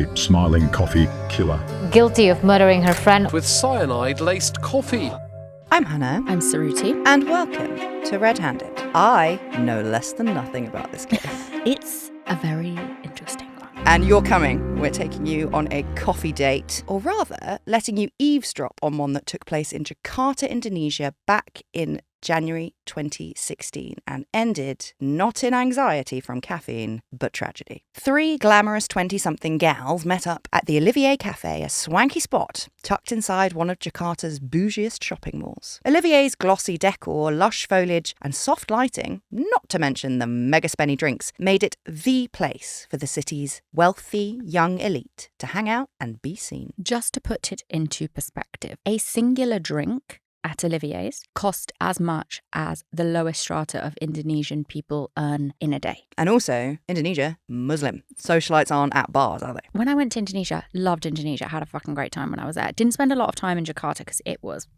a smiling coffee killer. Guilty of murdering her friend with cyanide-laced coffee. I'm Hannah. I'm Saruti. And welcome to RedHanded. I know less than nothing about this case. It's a very interesting one. And you're coming. We're taking you on a coffee date, or rather, letting you eavesdrop on one that took place in Jakarta, Indonesia, back in January 2016 and ended not in anxiety from caffeine, but tragedy. 3 glamorous 20-something gals met up at the Olivier Café, a swanky spot tucked inside one of Jakarta's bougiest shopping malls. Olivier's glossy decor, lush foliage and soft lighting, not to mention the mega-spenny drinks, made it the place for the city's wealthy young elite to hang out and be seen. Just to put it into perspective, a singular drink at Olivier's cost as much as the lowest strata of Indonesian people earn in a day. And also, Indonesia, Muslim. Socialites aren't at bars, are they? When I went to Indonesia, loved Indonesia, had a fucking great time when I was there. Didn't spend a lot of time in Jakarta because it was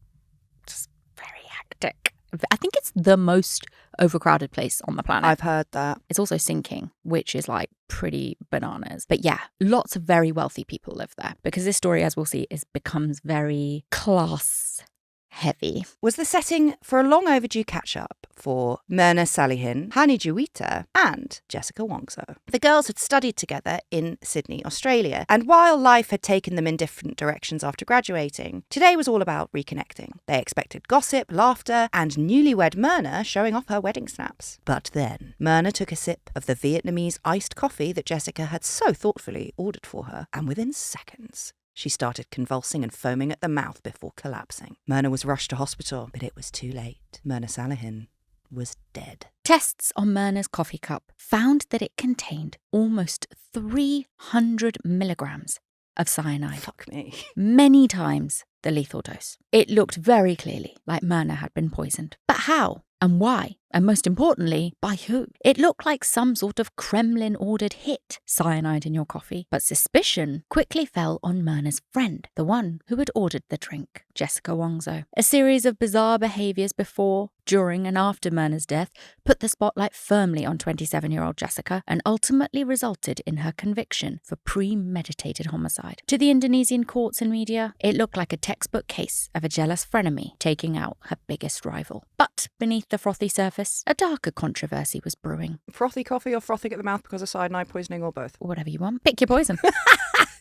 just very hectic. I think it's the most overcrowded place on the planet. I've heard that. It's also sinking, which is like pretty bananas. But yeah, lots of very wealthy people live there because this story, as we'll see, becomes very class heavy. Was the setting for a long overdue catch-up for Mirna Salihin, Hani Juwita and Jessica Wongso. The girls had studied together in Sydney, Australia, and while life had taken them in different directions after graduating, today was all about reconnecting. They expected gossip, laughter, and newlywed Mirna showing off her wedding snaps. But then, Mirna took a sip of the Vietnamese iced coffee that Jessica had so thoughtfully ordered for her, and within seconds, she started convulsing and foaming at the mouth before collapsing. Mirna was rushed to hospital, but it was too late. Mirna Salihin was dead. Tests on Mirna's coffee cup found that it contained almost 300 milligrams of cyanide. Fuck me. Many times the lethal dose. It looked very clearly like Mirna had been poisoned. But how? And why? And most importantly, by who? It looked like some sort of Kremlin-ordered hit, cyanide in your coffee. But suspicion quickly fell on Mirna's friend, the one who had ordered the drink, Jessica Wongso. A series of bizarre behaviours before, during and after Mirna's death put the spotlight firmly on 27-year-old Jessica and ultimately resulted in her conviction for premeditated homicide. To the Indonesian courts and media, it looked like a textbook case of a jealous frenemy taking out her biggest rival. But beneath the frothy surface, a darker controversy was brewing. Frothy coffee or frothing at the mouth because of cyanide poisoning or both? Whatever you want. Pick your poison.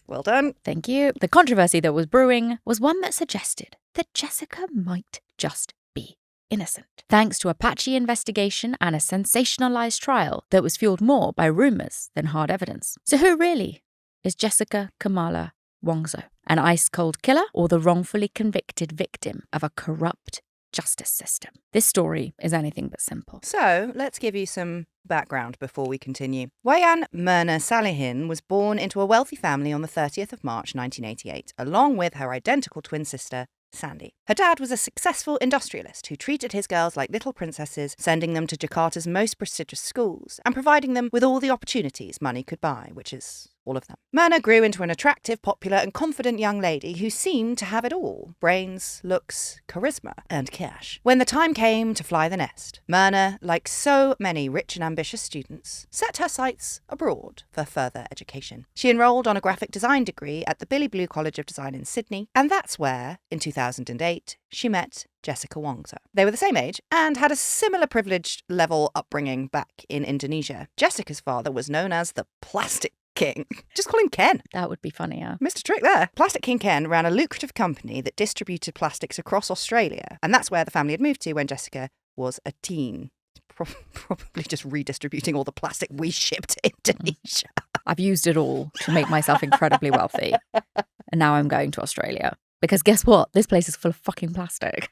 Well done. Thank you. The controversy that was brewing was one that suggested that Jessica might just be innocent. Thanks to a patchy investigation and a sensationalized trial that was fueled more by rumors than hard evidence. So who really is Jessica Kamala Wongso? An ice-cold killer or the wrongfully convicted victim of a corrupt justice system? This story is anything but simple. So, let's give you some background before we continue. Wayan Mirna Salihin was born into a wealthy family on the 30th of March 1988, along with her identical twin sister, Sandy. Her dad was a successful industrialist who treated his girls like little princesses, sending them to Jakarta's most prestigious schools and providing them with all the opportunities money could buy, which is all of them. Mirna grew into an attractive, popular and confident young lady who seemed to have it all: brains, looks, charisma and cash. When the time came to fly the nest, Mirna, like so many rich and ambitious students, set her sights abroad for further education. She enrolled on a graphic design degree at the Billy Blue College of Design in Sydney, and that's where, in 2008, she met Jessica Wongso. They were the same age and had a similar privileged level upbringing back in Indonesia. Jessica's father was known as the Plastic King. Just call him Ken. That would be funnier. Mr. Trick there. Plastic King Ken ran a lucrative company that distributed plastics across Australia, and that's where the family had moved to when Jessica was a teen. Probably just redistributing all the plastic we shipped to Indonesia. I've used it all to make myself incredibly wealthy. And now I'm going to Australia. Because guess what? This place is full of fucking plastic.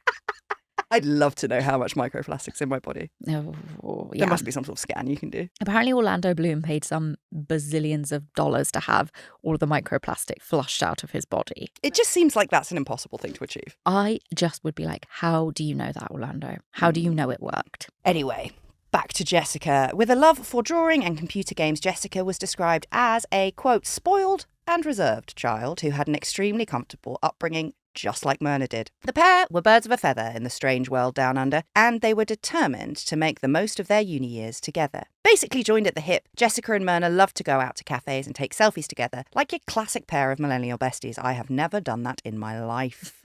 I'd love to know how much microplastic's in my body. Oh, yeah. There must be some sort of scan you can do. Apparently Orlando Bloom paid some bazillions of dollars to have all of the microplastic flushed out of his body. It just seems like that's an impossible thing to achieve. I just would be like, how do you know that, Orlando? How do you know it worked? Anyway, back to Jessica. With a love for drawing and computer games, Jessica was described as a, quote, spoiled and reserved child who had an extremely comfortable upbringing just like Mirna did. The pair were birds of a feather in the strange world down under, and they were determined to make the most of their uni years together. Basically joined at the hip, Jessica and Mirna loved to go out to cafes and take selfies together, like your classic pair of millennial besties. I have never done that in my life.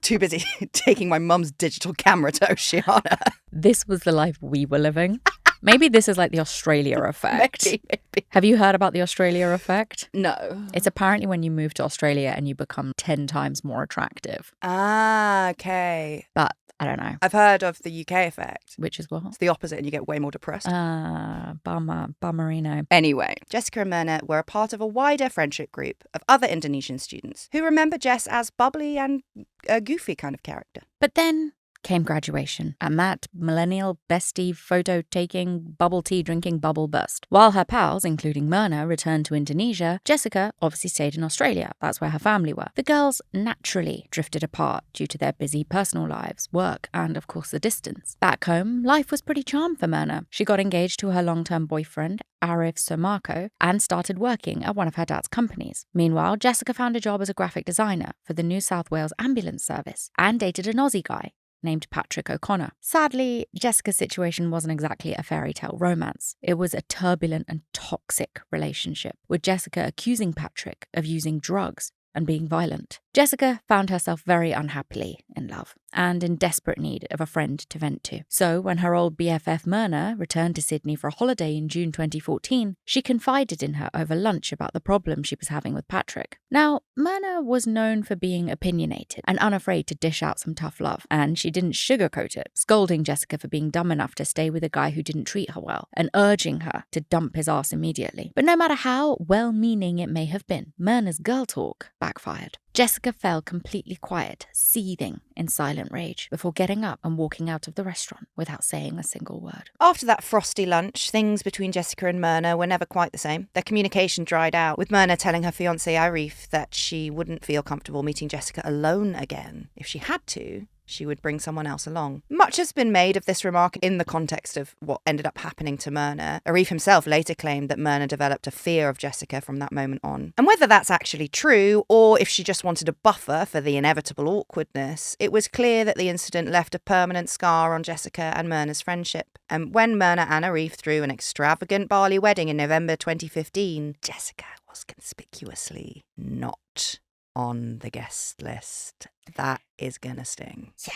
Too busy taking my mum's digital camera to Oceania. This was the life we were living. Maybe this is like the Australia effect. Maybe. Have you heard about the Australia effect? No. It's apparently when you move to Australia and you become 10 times more attractive. Ah, okay. But I don't know. I've heard of the UK effect. Which is what? It's the opposite and you get way more depressed. Bummerino. Anyway, Jessica and Mirna were a part of a wider friendship group of other Indonesian students who remember Jess as bubbly and a goofy kind of character. But then came graduation, and that millennial bestie photo-taking, bubble tea drinking bubble burst. While her pals, including Mirna, returned to Indonesia, Jessica obviously stayed in Australia. That's where her family were. The girls naturally drifted apart due to their busy personal lives, work, and of course the distance. Back home, life was pretty charmed for Mirna. She got engaged to her long-term boyfriend, Arif Sumarko, and started working at one of her dad's companies. Meanwhile, Jessica found a job as a graphic designer for the New South Wales Ambulance Service and dated an Aussie guy named Patrick O'Connor. Sadly, Jessica's situation wasn't exactly a fairy tale romance. It was a turbulent and toxic relationship, with Jessica accusing Patrick of using drugs and being violent. Jessica found herself very unhappily in love and in desperate need of a friend to vent to. So when her old BFF Mirna returned to Sydney for a holiday in June 2014, she confided in her over lunch about the problem she was having with Patrick. Now, Mirna was known for being opinionated and unafraid to dish out some tough love, and she didn't sugarcoat it, scolding Jessica for being dumb enough to stay with a guy who didn't treat her well and urging her to dump his ass immediately. But no matter how well-meaning it may have been, Mirna's girl talk backfired. Jessica fell completely quiet, seething in silent rage, before getting up and walking out of the restaurant without saying a single word. After that frosty lunch, things between Jessica and Mirna were never quite the same. Their communication dried out, with Mirna telling her fiancé Arif that she wouldn't feel comfortable meeting Jessica alone again. If she had to, she would bring someone else along. Much has been made of this remark in the context of what ended up happening to Mirna. Arif himself later claimed that Mirna developed a fear of Jessica from that moment on. And whether that's actually true, or if she just wanted a buffer for the inevitable awkwardness, it was clear that the incident left a permanent scar on Jessica and Myrna's friendship. And when Mirna and Arif threw an extravagant Bali wedding in November 2015, Jessica was conspicuously not on the guest list. That is gonna sting. Yeah.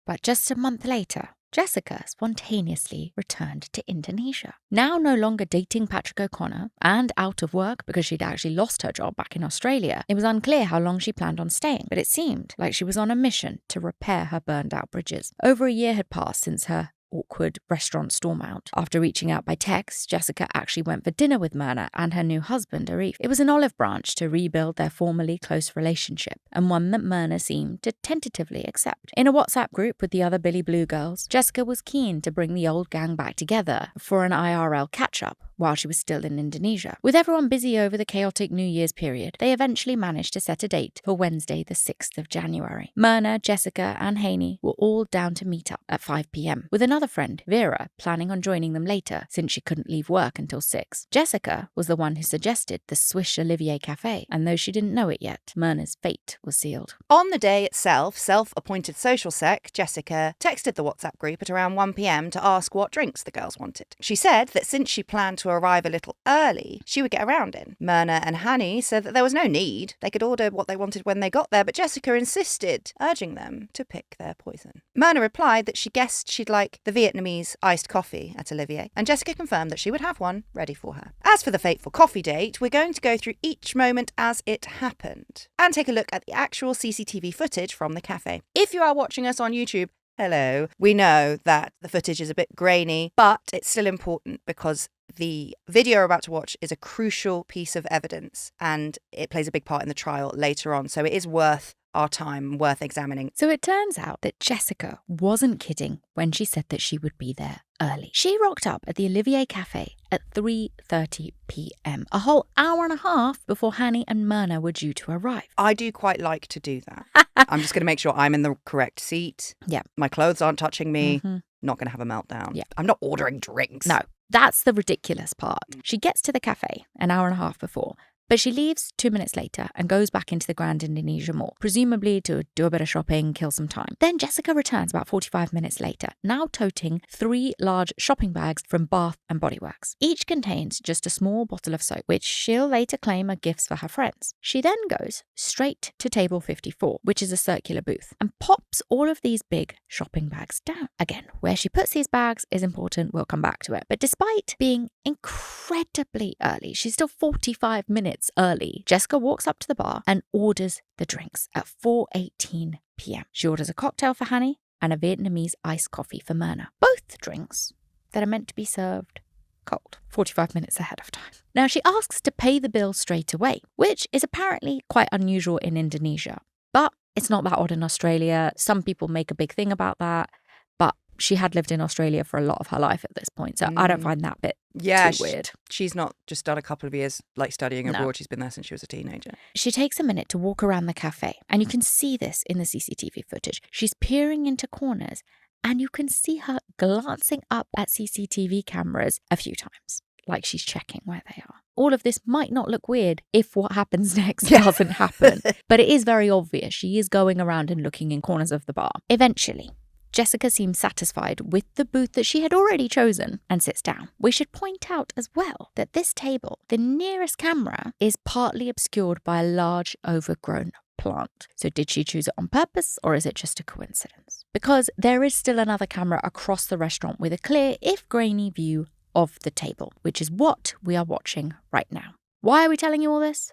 But just a month later, Jessica spontaneously returned to Indonesia. Now no longer dating Patrick O'Connor and out of work because she'd actually lost her job back in Australia, it was unclear how long she planned on staying, but it seemed like she was on a mission to repair her burned out bridges. Over a year had passed since her awkward restaurant storm out. After reaching out by text, Jessica actually went for dinner with Mirna and her new husband, Arif. It was an olive branch to rebuild their formerly close relationship, and one that Mirna seemed to tentatively accept. In a WhatsApp group with the other Billy Blue girls, Jessica was keen to bring the old gang back together for an IRL catch-up while she was still in Indonesia. With everyone busy over the chaotic New Year's period, they eventually managed to set a date for Wednesday the 6th of January. Mirna, Jessica and Haney were all down to meet up at 5 p.m, with another friend, Vera, planning on joining them later since she couldn't leave work until 6. Jessica was the one who suggested the Swish Olivier Café, and though she didn't know it yet, Myrna's fate was sealed. On the day itself, self-appointed social sec, Jessica, texted the WhatsApp group at around 1 p.m. to ask what drinks the girls wanted. She said that since she planned to arrive a little early, she would get around in. Mirna and Hani said that there was no need. They could order what they wanted when they got there, but Jessica insisted, urging them to pick their poison. Mirna replied that she guessed she'd like the Vietnamese iced coffee at Olivier, and Jessica confirmed that she would have one ready for her. As for the fateful coffee date, we're going to go through each moment as it happened and take a look at the actual CCTV footage from the cafe. If you are watching us on YouTube, hello. We know that the footage is a bit grainy, but it's still important because the video you're about to watch is a crucial piece of evidence and it plays a big part in the trial later on, so it is worth our time, worth examining. So it turns out that Jessica wasn't kidding when she said that she would be there early. She rocked up at the Olivier Café at 3:30 p.m, a whole hour and a half before Hani and Mirna were due to arrive. I do quite like to do that. I'm just going to make sure I'm in the correct seat. Yeah. My clothes aren't touching me. Mm-hmm. Not going to have a meltdown. Yeah. I'm not ordering drinks. No, that's the ridiculous part. She gets to the cafe an hour and a half before, But she leaves 2 minutes later and goes back into the Grand Indonesia Mall, presumably to do a bit of shopping, kill some time. Then Jessica returns about 45 minutes later, now toting 3 large shopping bags from Bath and Body Works. Each contains just a small bottle of soap, which she'll later claim are gifts for her friends. She then goes straight to table 54, which is a circular booth, and pops all of these big shopping bags down. Again, where she puts these bags is important, we'll come back to it. But despite being incredibly early, she's still 45 minutes early, Jessica walks up to the bar and orders the drinks at 4:18 p.m. She orders a cocktail for Hanny and a Vietnamese iced coffee for Mirna. Both drinks that are meant to be served cold, 45 minutes ahead of time. Now, she asks to pay the bill straight away, which is apparently quite unusual in Indonesia. But it's not that odd in Australia. Some people make a big thing about that. But she had lived in Australia for a lot of her life at this point, so I don't find that bit too weird. She's not just done a couple of years like studying abroad. She's been there since she was a teenager. She takes a minute to walk around the cafe, and you can see this in the CCTV footage. She's peering into corners, and you can see her glancing up at CCTV cameras a few times, like she's checking where they are. All of this might not look weird if what happens next doesn't happen, but it is very obvious. She is going around and looking in corners of the bar. Eventually, Jessica seems satisfied with the booth that she had already chosen and sits down. We should point out as well that this table, the nearest camera, is partly obscured by a large overgrown plant. So did she choose it on purpose, or is it just a coincidence? Because there is still another camera across the restaurant with a clear, if grainy, view of the table, which is what we are watching right now. Why are we telling you all this?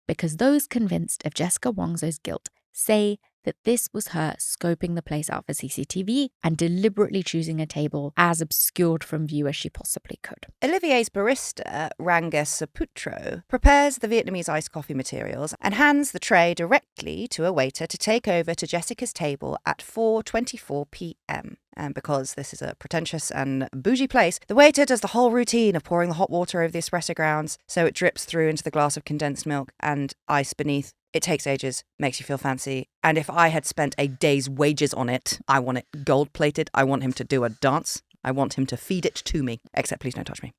Because those convinced of Jessica Wongso's guilt say that this was her scoping the place out for CCTV and deliberately choosing a table as obscured from view as she possibly could. Olivier's barista, Ranges Saputro, prepares the Vietnamese iced coffee materials and hands the tray directly to a waiter to take over to Jessica's table at 4:24 p.m. And because this is a pretentious and bougie place, the waiter does the whole routine of pouring the hot water over the espresso grounds so it drips through into the glass of condensed milk and ice beneath. It takes ages, makes you feel fancy. And if I had spent a day's wages on it, I want it gold-plated. I want him to do a dance. I want him to feed it to me. Except please don't touch me.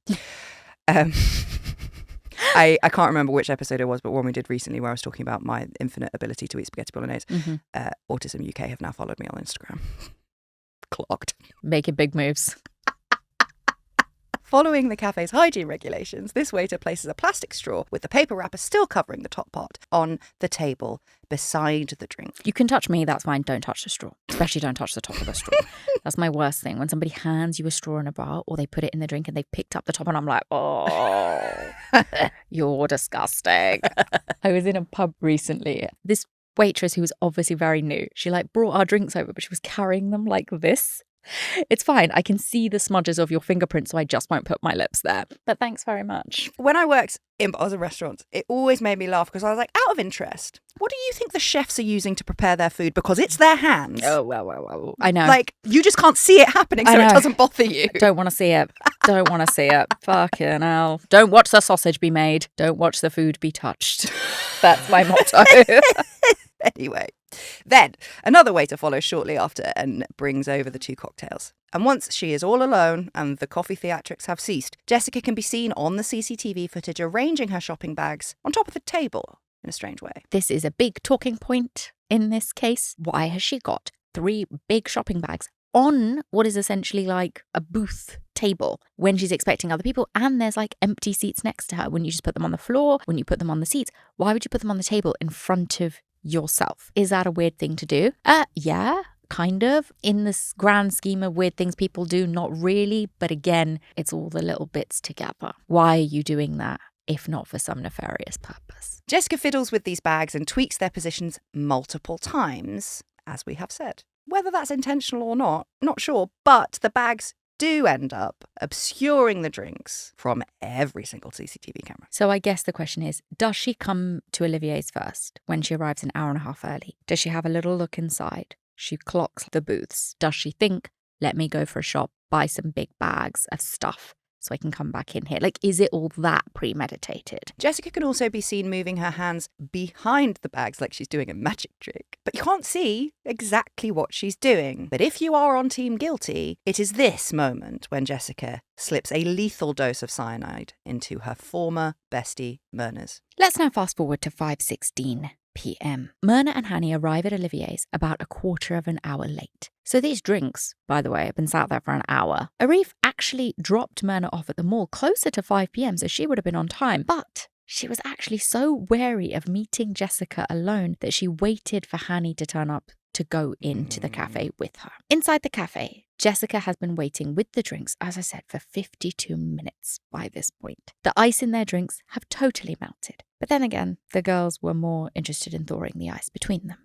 I can't remember which episode it was, but one we did recently where I was talking about my infinite ability to eat spaghetti bolognese. Autism UK have now followed me on Instagram. Clocked. Making big moves. Following the cafe's hygiene regulations, this waiter places a plastic straw with the paper wrapper still covering the top part on the table beside the drink. You can touch me, that's fine. Don't touch the straw. Especially don't touch the top of the straw. That's my worst thing. When somebody hands you a straw in a bar or they put it in the drink and they've picked up the top and I'm like, oh, you're disgusting. I was in a pub recently. This waitress who was obviously very new, she brought our drinks over, but she was carrying them like this. It's fine. I can see the smudges of your fingerprints, so I just won't put my lips there. But thanks very much. When I worked in bars and restaurants, it always made me laugh because I was like, out of interest, what do you think the chefs are using to prepare their food? Because it's their hands. Oh, well. I know. You just can't see it happening, so it doesn't bother you. Don't want to see it. Don't want to see it. Fucking hell. Don't watch the sausage be made. Don't watch the food be touched. That's my motto. Anyway, then another waiter follows shortly after and brings over the 2 cocktails. And once she is all alone and the coffee theatrics have ceased, Jessica can be seen on the CCTV footage arranging her shopping bags on top of a table in a strange way. This is a big talking point in this case. Why has she got 3 big shopping bags on what is essentially like a booth table when she's expecting other people and there's empty seats next to her? Wouldn't you just put them on the floor? Wouldn't you put them on the seats? Why would you put them on the table in front of yourself? Is that a weird thing to do? Yeah, kind of. In this grand scheme of weird things people do, not really. But again, it's all the little bits together. Why are you doing that if not for some nefarious purpose? Jessica fiddles with these bags and tweaks their positions multiple times, as we have said. Whether that's intentional or not sure, but the bags do end up obscuring the drinks from every single CCTV camera. So I guess the question is, does she come to Olivier's first when she arrives an hour and a half early? Does she have a little look inside? She clocks the booths. Does she think, let me go for a shop, buy some big bags of stuff so I can come back in here? Like, is it all that premeditated? Jessica can also be seen moving her hands behind the bags like she's doing a magic trick. But you can't see exactly what she's doing. But if you are on Team Guilty, it is this moment when Jessica slips a lethal dose of cyanide into her former bestie, Mirna's. Let's now fast forward to 5:16 p.m. Mirna and Hani arrive at Olivier's about a quarter of an hour late. So these drinks, by the way, have been sat there for an hour. Arif actually dropped Mirna off at the mall closer to 5 p.m, so she would have been on time. But she was actually so wary of meeting Jessica alone that she waited for Hani to turn up to go into the cafe with her. Inside the cafe, Jessica has been waiting with the drinks, as I said, for 52 minutes by this point. The ice in their drinks have totally melted. But then again, the girls were more interested in thawing the ice between them,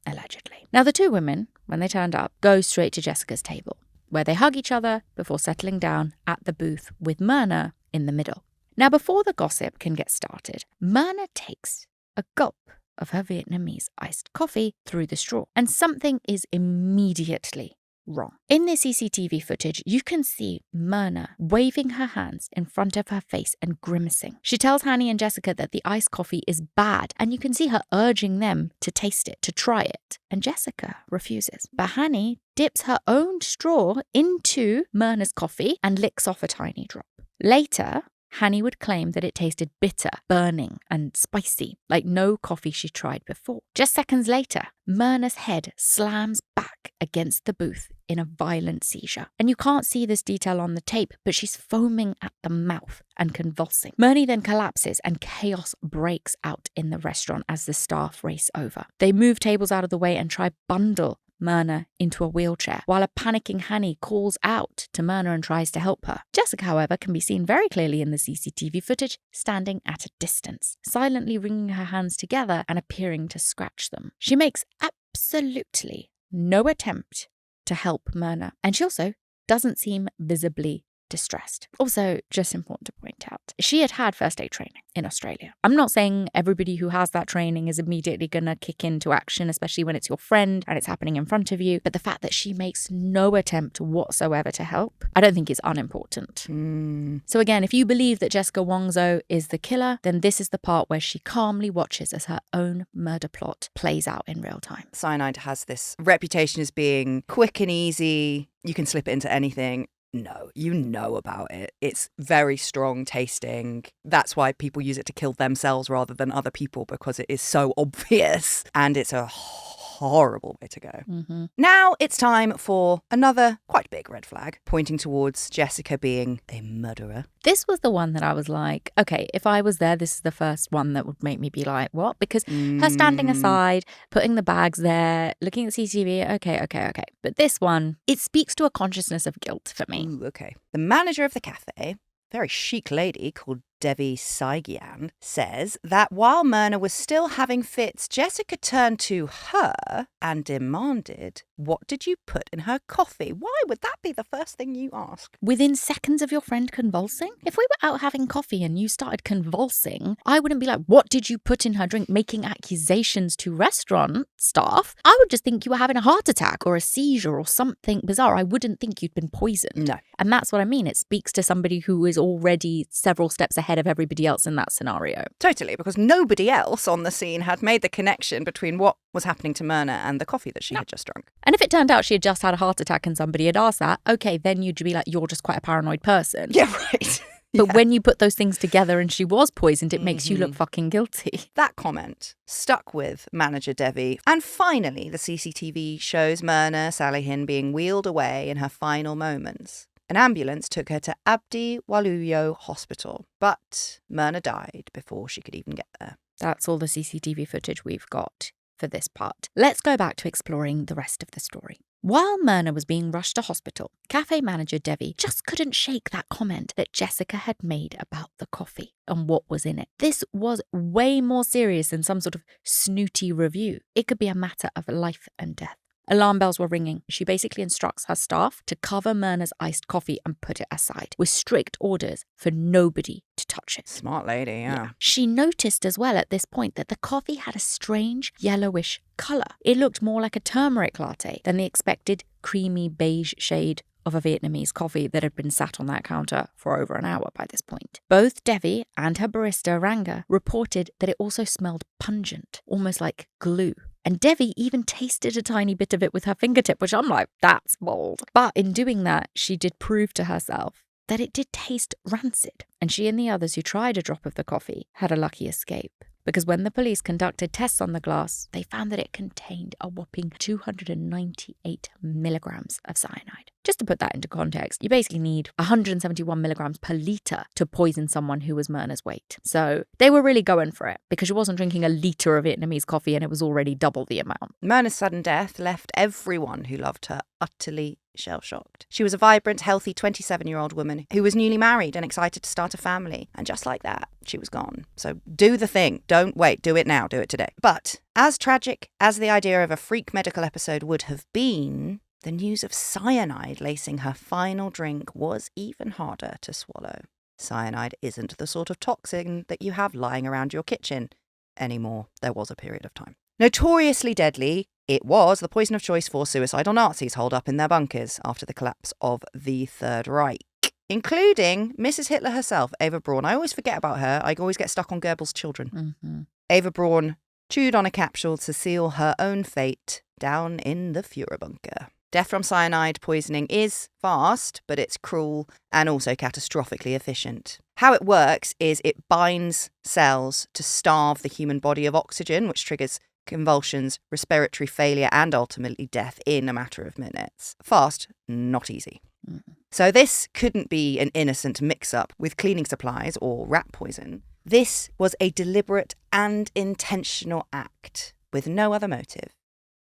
allegedly. Now, the two women, when they turned up, go straight to Jessica's table, where they hug each other before settling down at the booth with Mirna in the middle. Now, before the gossip can get started, Mirna takes a gulp of her Vietnamese iced coffee through the straw, and something is immediately wrong. In the CCTV footage, you can see Mirna waving her hands in front of her face and grimacing. She tells Hani and Jessica that the iced coffee is bad, and you can see her urging them to taste it, to try it. And Jessica refuses. But Hani dips her own straw into Mirna's coffee and licks off a tiny drop. Later, Hani would claim that it tasted bitter, burning, and spicy, like no coffee she tried before. Just seconds later, Mirna's head slams back against the booth in a violent seizure. And you can't see this detail on the tape, but she's foaming at the mouth and convulsing. Mirna then collapses and chaos breaks out in the restaurant as the staff race over. They move tables out of the way and try bundle Mirna into a wheelchair, while a panicking Hani calls out to Mirna and tries to help her. Jessica, however, can be seen very clearly in the CCTV footage, standing at a distance, silently wringing her hands together and appearing to scratch them. She makes absolutely no attempt to help Mirna, and she also doesn't seem visibly distressed. Also, just important to point out, she had had first aid training in Australia. I'm not saying everybody who has that training is immediately going to kick into action, especially when it's your friend and it's happening in front of you, but the fact that she makes no attempt whatsoever to help, I don't think is unimportant. So again, if you believe that Jessica Wongso is the killer, then this is the part where she calmly watches as her own murder plot plays out in real time. Cyanide has this reputation as being quick and easy. You can slip it into anything. No, you know about it. It's very strong tasting. That's why people use it to kill themselves rather than other people, because it is so obvious and it's a horrible way to go. Now it's time for another quite big red flag pointing towards Jessica being a murderer. This was the one that I was like, okay, if I was there, this is the first one that would make me be like, what? Because her standing aside, putting the bags there, looking at CCTV, okay. But this one, it speaks to a consciousness of guilt for me. Ooh, okay. The manager of the cafe, very chic lady called Devi Saigian, says that while Mirna was still having fits, Jessica turned to her and demanded, "What did you put in her coffee?" Why would that be the first thing you ask? Within seconds of your friend convulsing? If we were out having coffee and you started convulsing, I wouldn't be like, what did you put in her drink, making accusations to restaurant staff. I would just think you were having a heart attack or a seizure or something bizarre. I wouldn't think you'd been poisoned. No. And that's what I mean. It speaks to somebody who is already several steps ahead of everybody else in that scenario. Totally, because nobody else on the scene had made the connection between what was happening to Mirna and the coffee that she had just drunk. And if it turned out she had just had a heart attack and somebody had asked that, okay, then you'd be like, you're just quite a paranoid person. Yeah, right. But when you put those things together and she was poisoned, it makes you look fucking guilty. That comment stuck with manager Devi. And finally, the CCTV shows Mirna Salihin being wheeled away in her final moments. An ambulance took her to Abdi Waluyo Hospital, but Mirna died before she could even get there. That's all the CCTV footage we've got for this part. Let's go back to exploring the rest of the story. While Mirna was being rushed to hospital, cafe manager Devi just couldn't shake that comment that Jessica had made about the coffee and what was in it. This was way more serious than some sort of snooty review. It could be a matter of life and death. Alarm bells were ringing. She basically instructs her staff to cover Mirna's iced coffee and put it aside, with strict orders for nobody to touch it. Smart lady, yeah. She noticed as well at this point that the coffee had a strange yellowish colour. It looked more like a turmeric latte than the expected creamy beige shade of a Vietnamese coffee that had been sat on that counter for over an hour by this point. Both Devi and her barista Ranga reported that it also smelled pungent, almost like glue. And Devi even tasted a tiny bit of it with her fingertip, which I'm like, that's bold. But in doing that, she did prove to herself that it did taste rancid. And she and the others who tried a drop of the coffee had a lucky escape. Because when the police conducted tests on the glass, they found that it contained a whopping 298 milligrams of cyanide. Just to put that into context, you basically need 171 milligrams per litre to poison someone who was Mirna's weight. So they were really going for it, because she wasn't drinking a litre of Vietnamese coffee and it was already double the amount. Mirna's sudden death left everyone who loved her utterly shell-shocked. She was a vibrant, healthy 27-year-old woman who was newly married and excited to start a family. And just like that, she was gone. So do the thing. Don't wait. Do it now. Do it today. But as tragic as the idea of a freak medical episode would have been, the news of cyanide lacing her final drink was even harder to swallow. Cyanide isn't the sort of toxin that you have lying around your kitchen anymore. There was a period of time. Notoriously deadly, it was the poison of choice for suicidal Nazis holed up in their bunkers after the collapse of the Third Reich, including Mrs. Hitler herself, Eva Braun. I always forget about her. I always get stuck on Goebbels' children. Eva Braun chewed on a capsule to seal her own fate down in the Führer bunker. Death from cyanide poisoning is fast, but it's cruel and also catastrophically efficient. How it works is it binds cells to starve the human body of oxygen, which triggers convulsions, respiratory failure, and ultimately death in a matter of minutes. Fast, not easy. So this couldn't be an innocent mix-up with cleaning supplies or rat poison. This was a deliberate and intentional act with no other motive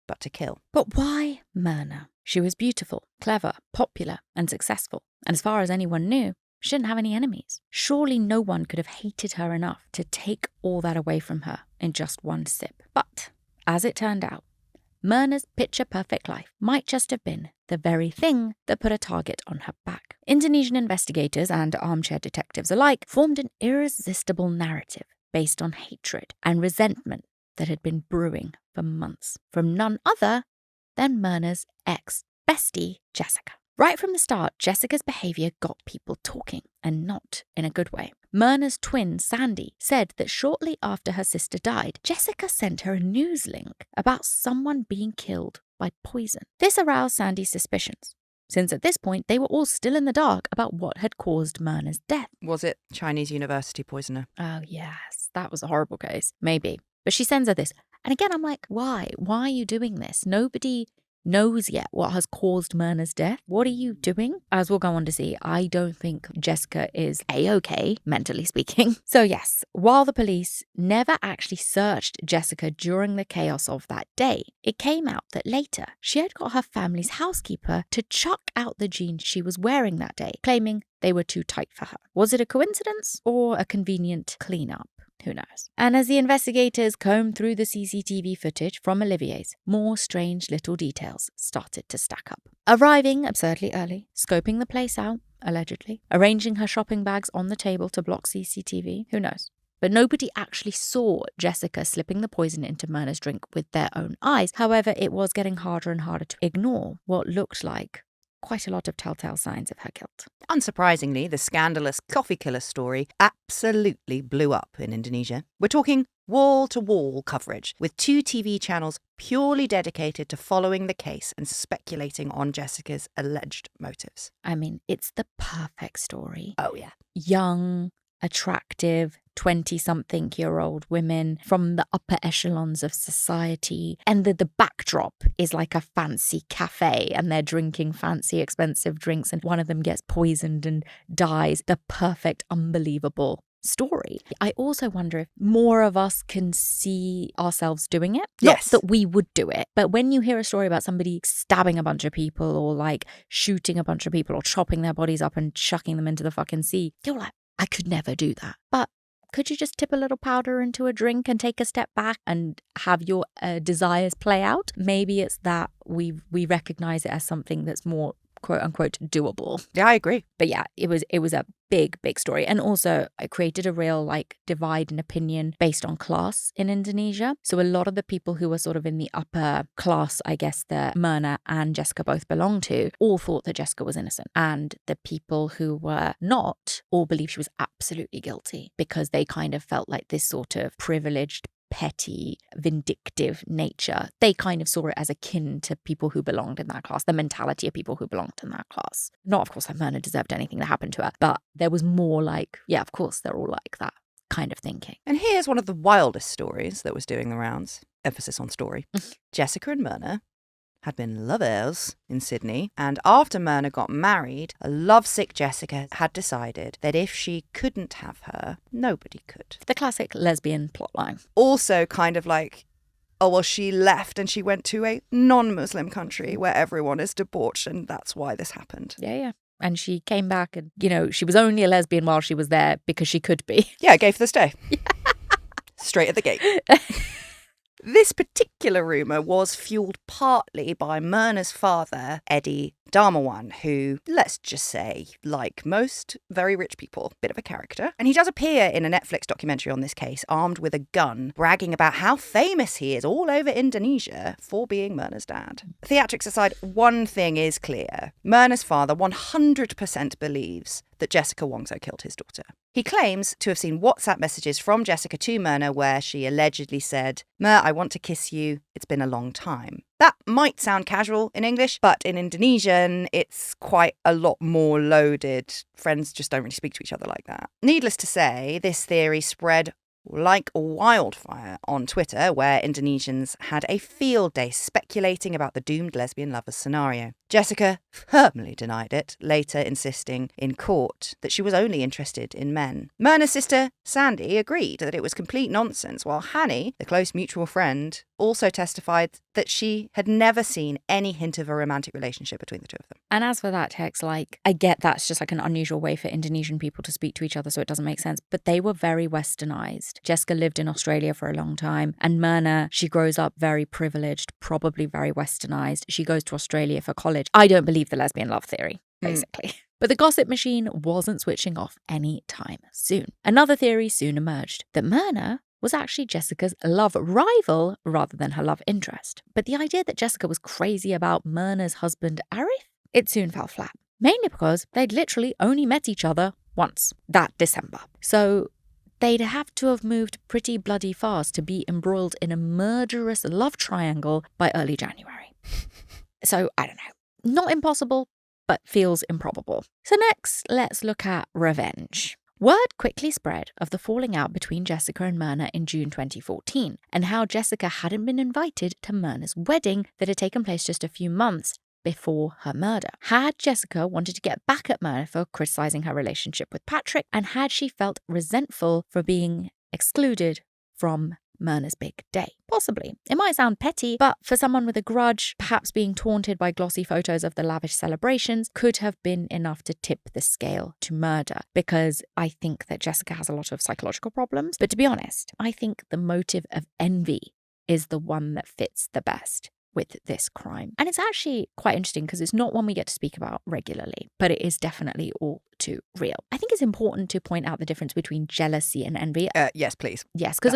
but to kill. But why Mirna? She was beautiful, clever, popular, and successful. And as far as anyone knew, she didn't have any enemies. Surely no one could have hated her enough to take all that away from her in just one sip. But, as it turned out, Mirna's picture-perfect life might just have been the very thing that put a target on her back. Indonesian investigators and armchair detectives alike formed an irresistible narrative based on hatred and resentment that had been brewing for months from none other than Mirna's ex-bestie, Jessica. Right from the start, Jessica's behaviour got people talking, and not in a good way. Mirna's twin, Sandy, said that shortly after her sister died, Jessica sent her a news link about someone being killed by poison. This aroused Sandy's suspicions, since at this point they were all still in the dark about what had caused Mirna's death. Was it Chinese university poisoner? Oh yes, that was a horrible case. Maybe. But she sends her this. And again, I'm like, why? Why are you doing this? Nobody knows yet what has caused Mirna's death. What are you doing? As we'll go on to see, I don't think Jessica is A-okay, mentally speaking. So yes, while the police never actually searched Jessica during the chaos of that day, it came out that later she had got her family's housekeeper to chuck out the jeans she was wearing that day, claiming they were too tight for her. Was it a coincidence or a convenient cleanup? Who knows? And as the investigators combed through the CCTV footage from Olivier's, more strange little details started to stack up. Arriving absurdly early, scoping the place out, allegedly, arranging her shopping bags on the table to block CCTV, who knows? But nobody actually saw Jessica slipping the poison into Mirna's drink with their own eyes. However, it was getting harder and harder to ignore what looked like quite a lot of telltale signs of her guilt. Unsurprisingly, the scandalous coffee killer story absolutely blew up in Indonesia. We're talking wall-to-wall coverage, with 2 TV channels purely dedicated to following the case and speculating on Jessica's alleged motives. I mean, it's the perfect story. Oh, yeah. Young, attractive, 20-something-year-old women from the upper echelons of society. And the backdrop is like a fancy cafe and they're drinking fancy, expensive drinks and one of them gets poisoned and dies. The perfect, unbelievable story. I also wonder if more of us can see ourselves doing it. Yes. Not that we would do it, but when you hear a story about somebody stabbing a bunch of people or like shooting a bunch of people or chopping their bodies up and chucking them into the fucking sea, you're like, I could never do that. But could you just tip a little powder into a drink and take a step back and have your desires play out? Maybe it's that we recognize it as something that's more quote unquote doable. Yeah, I agree. But yeah, it was a big story. And also it created a real like divide in opinion based on class in Indonesia. So a lot of the people who were sort of in the upper class, I guess, that Mirna and Jessica both belonged to, all thought that Jessica was innocent. And the people who were not all believed she was absolutely guilty because they kind of felt like this sort of privileged, petty, vindictive nature. They kind of saw it as akin to people who belonged in that class, the mentality of people who belonged in that class. Not, of course, that Mirna deserved anything that happened to her, but there was more like, yeah, of course, they're all like that kind of thinking. And here's one of the wildest stories that was doing the rounds. Emphasis on story. Jessica and Mirna had been lovers in Sydney, and after Mirna got married, a lovesick Jessica had decided that if she couldn't have her, nobody could. The classic lesbian plotline. Also kind of like, oh, well, she left and she went to a non-Muslim country where everyone is debauched, and that's why this happened. Yeah. And she came back and, you know, she was only a lesbian while she was there because she could be. Yeah, gay for the stay. Straight at the gate. This particular rumour was fuelled partly by Mirna's father, Eddie Darmawan, who, let's just say, like most very rich people, bit of a character. And he does appear in a Netflix documentary on this case, armed with a gun, bragging about how famous he is all over Indonesia for being Mirna's dad. Theatrics aside, one thing is clear. Mirna's father 100% believes that Jessica Wongso killed his daughter. He claims to have seen WhatsApp messages from Jessica to Mirna where she allegedly said, "Mir, I want to kiss you. It's been a long time." That might sound casual in English, but in Indonesian, it's quite a lot more loaded. Friends just don't really speak to each other like that. Needless to say, this theory spread like wildfire on Twitter, where Indonesians had a field day speculating about the doomed lesbian lovers scenario. Jessica firmly denied it, later insisting in court that she was only interested in men. Mirna's sister, Sandy, agreed that it was complete nonsense, while Hanny, the close mutual friend, also testified that she had never seen any hint of a romantic relationship between the two of them. And as for that text, like, I get that's just like an unusual way for Indonesian people to speak to each other, so it doesn't make sense, but they were very westernized. Jessica lived in Australia for a long time, and Mirna, she grows up very privileged, probably very westernized. She goes to Australia for college. I don't believe the lesbian love theory, basically. But the gossip machine wasn't switching off any time soon. Another theory soon emerged, that Mirna was actually Jessica's love rival rather than her love interest. But the idea that Jessica was crazy about Mirna's husband, Arif, it soon fell flat. Mainly because they'd literally only met each other once, that December. So they'd have to have moved pretty bloody fast to be embroiled in a murderous love triangle by early January. So, I don't know. Not impossible, but feels improbable. So next, let's look at revenge. Word quickly spread of the falling out between Jessica and Mirna in June 2014, and how Jessica hadn't been invited to Mirna's wedding that had taken place just a few months before her murder. Had Jessica wanted to get back at Mirna for criticising her relationship with Patrick, and had she felt resentful for being excluded from Mirna's big day? Possibly. It might sound petty, but for someone with a grudge, perhaps being taunted by glossy photos of the lavish celebrations could have been enough to tip the scale to murder, because I think that Jessica has a lot of psychological problems. But to be honest, I think the motive of envy is the one that fits the best with this crime. And it's actually quite interesting because it's not one we get to speak about regularly, but it is definitely all too real. I think it's important to point out the difference between jealousy and envy. Yes, please. Yes, because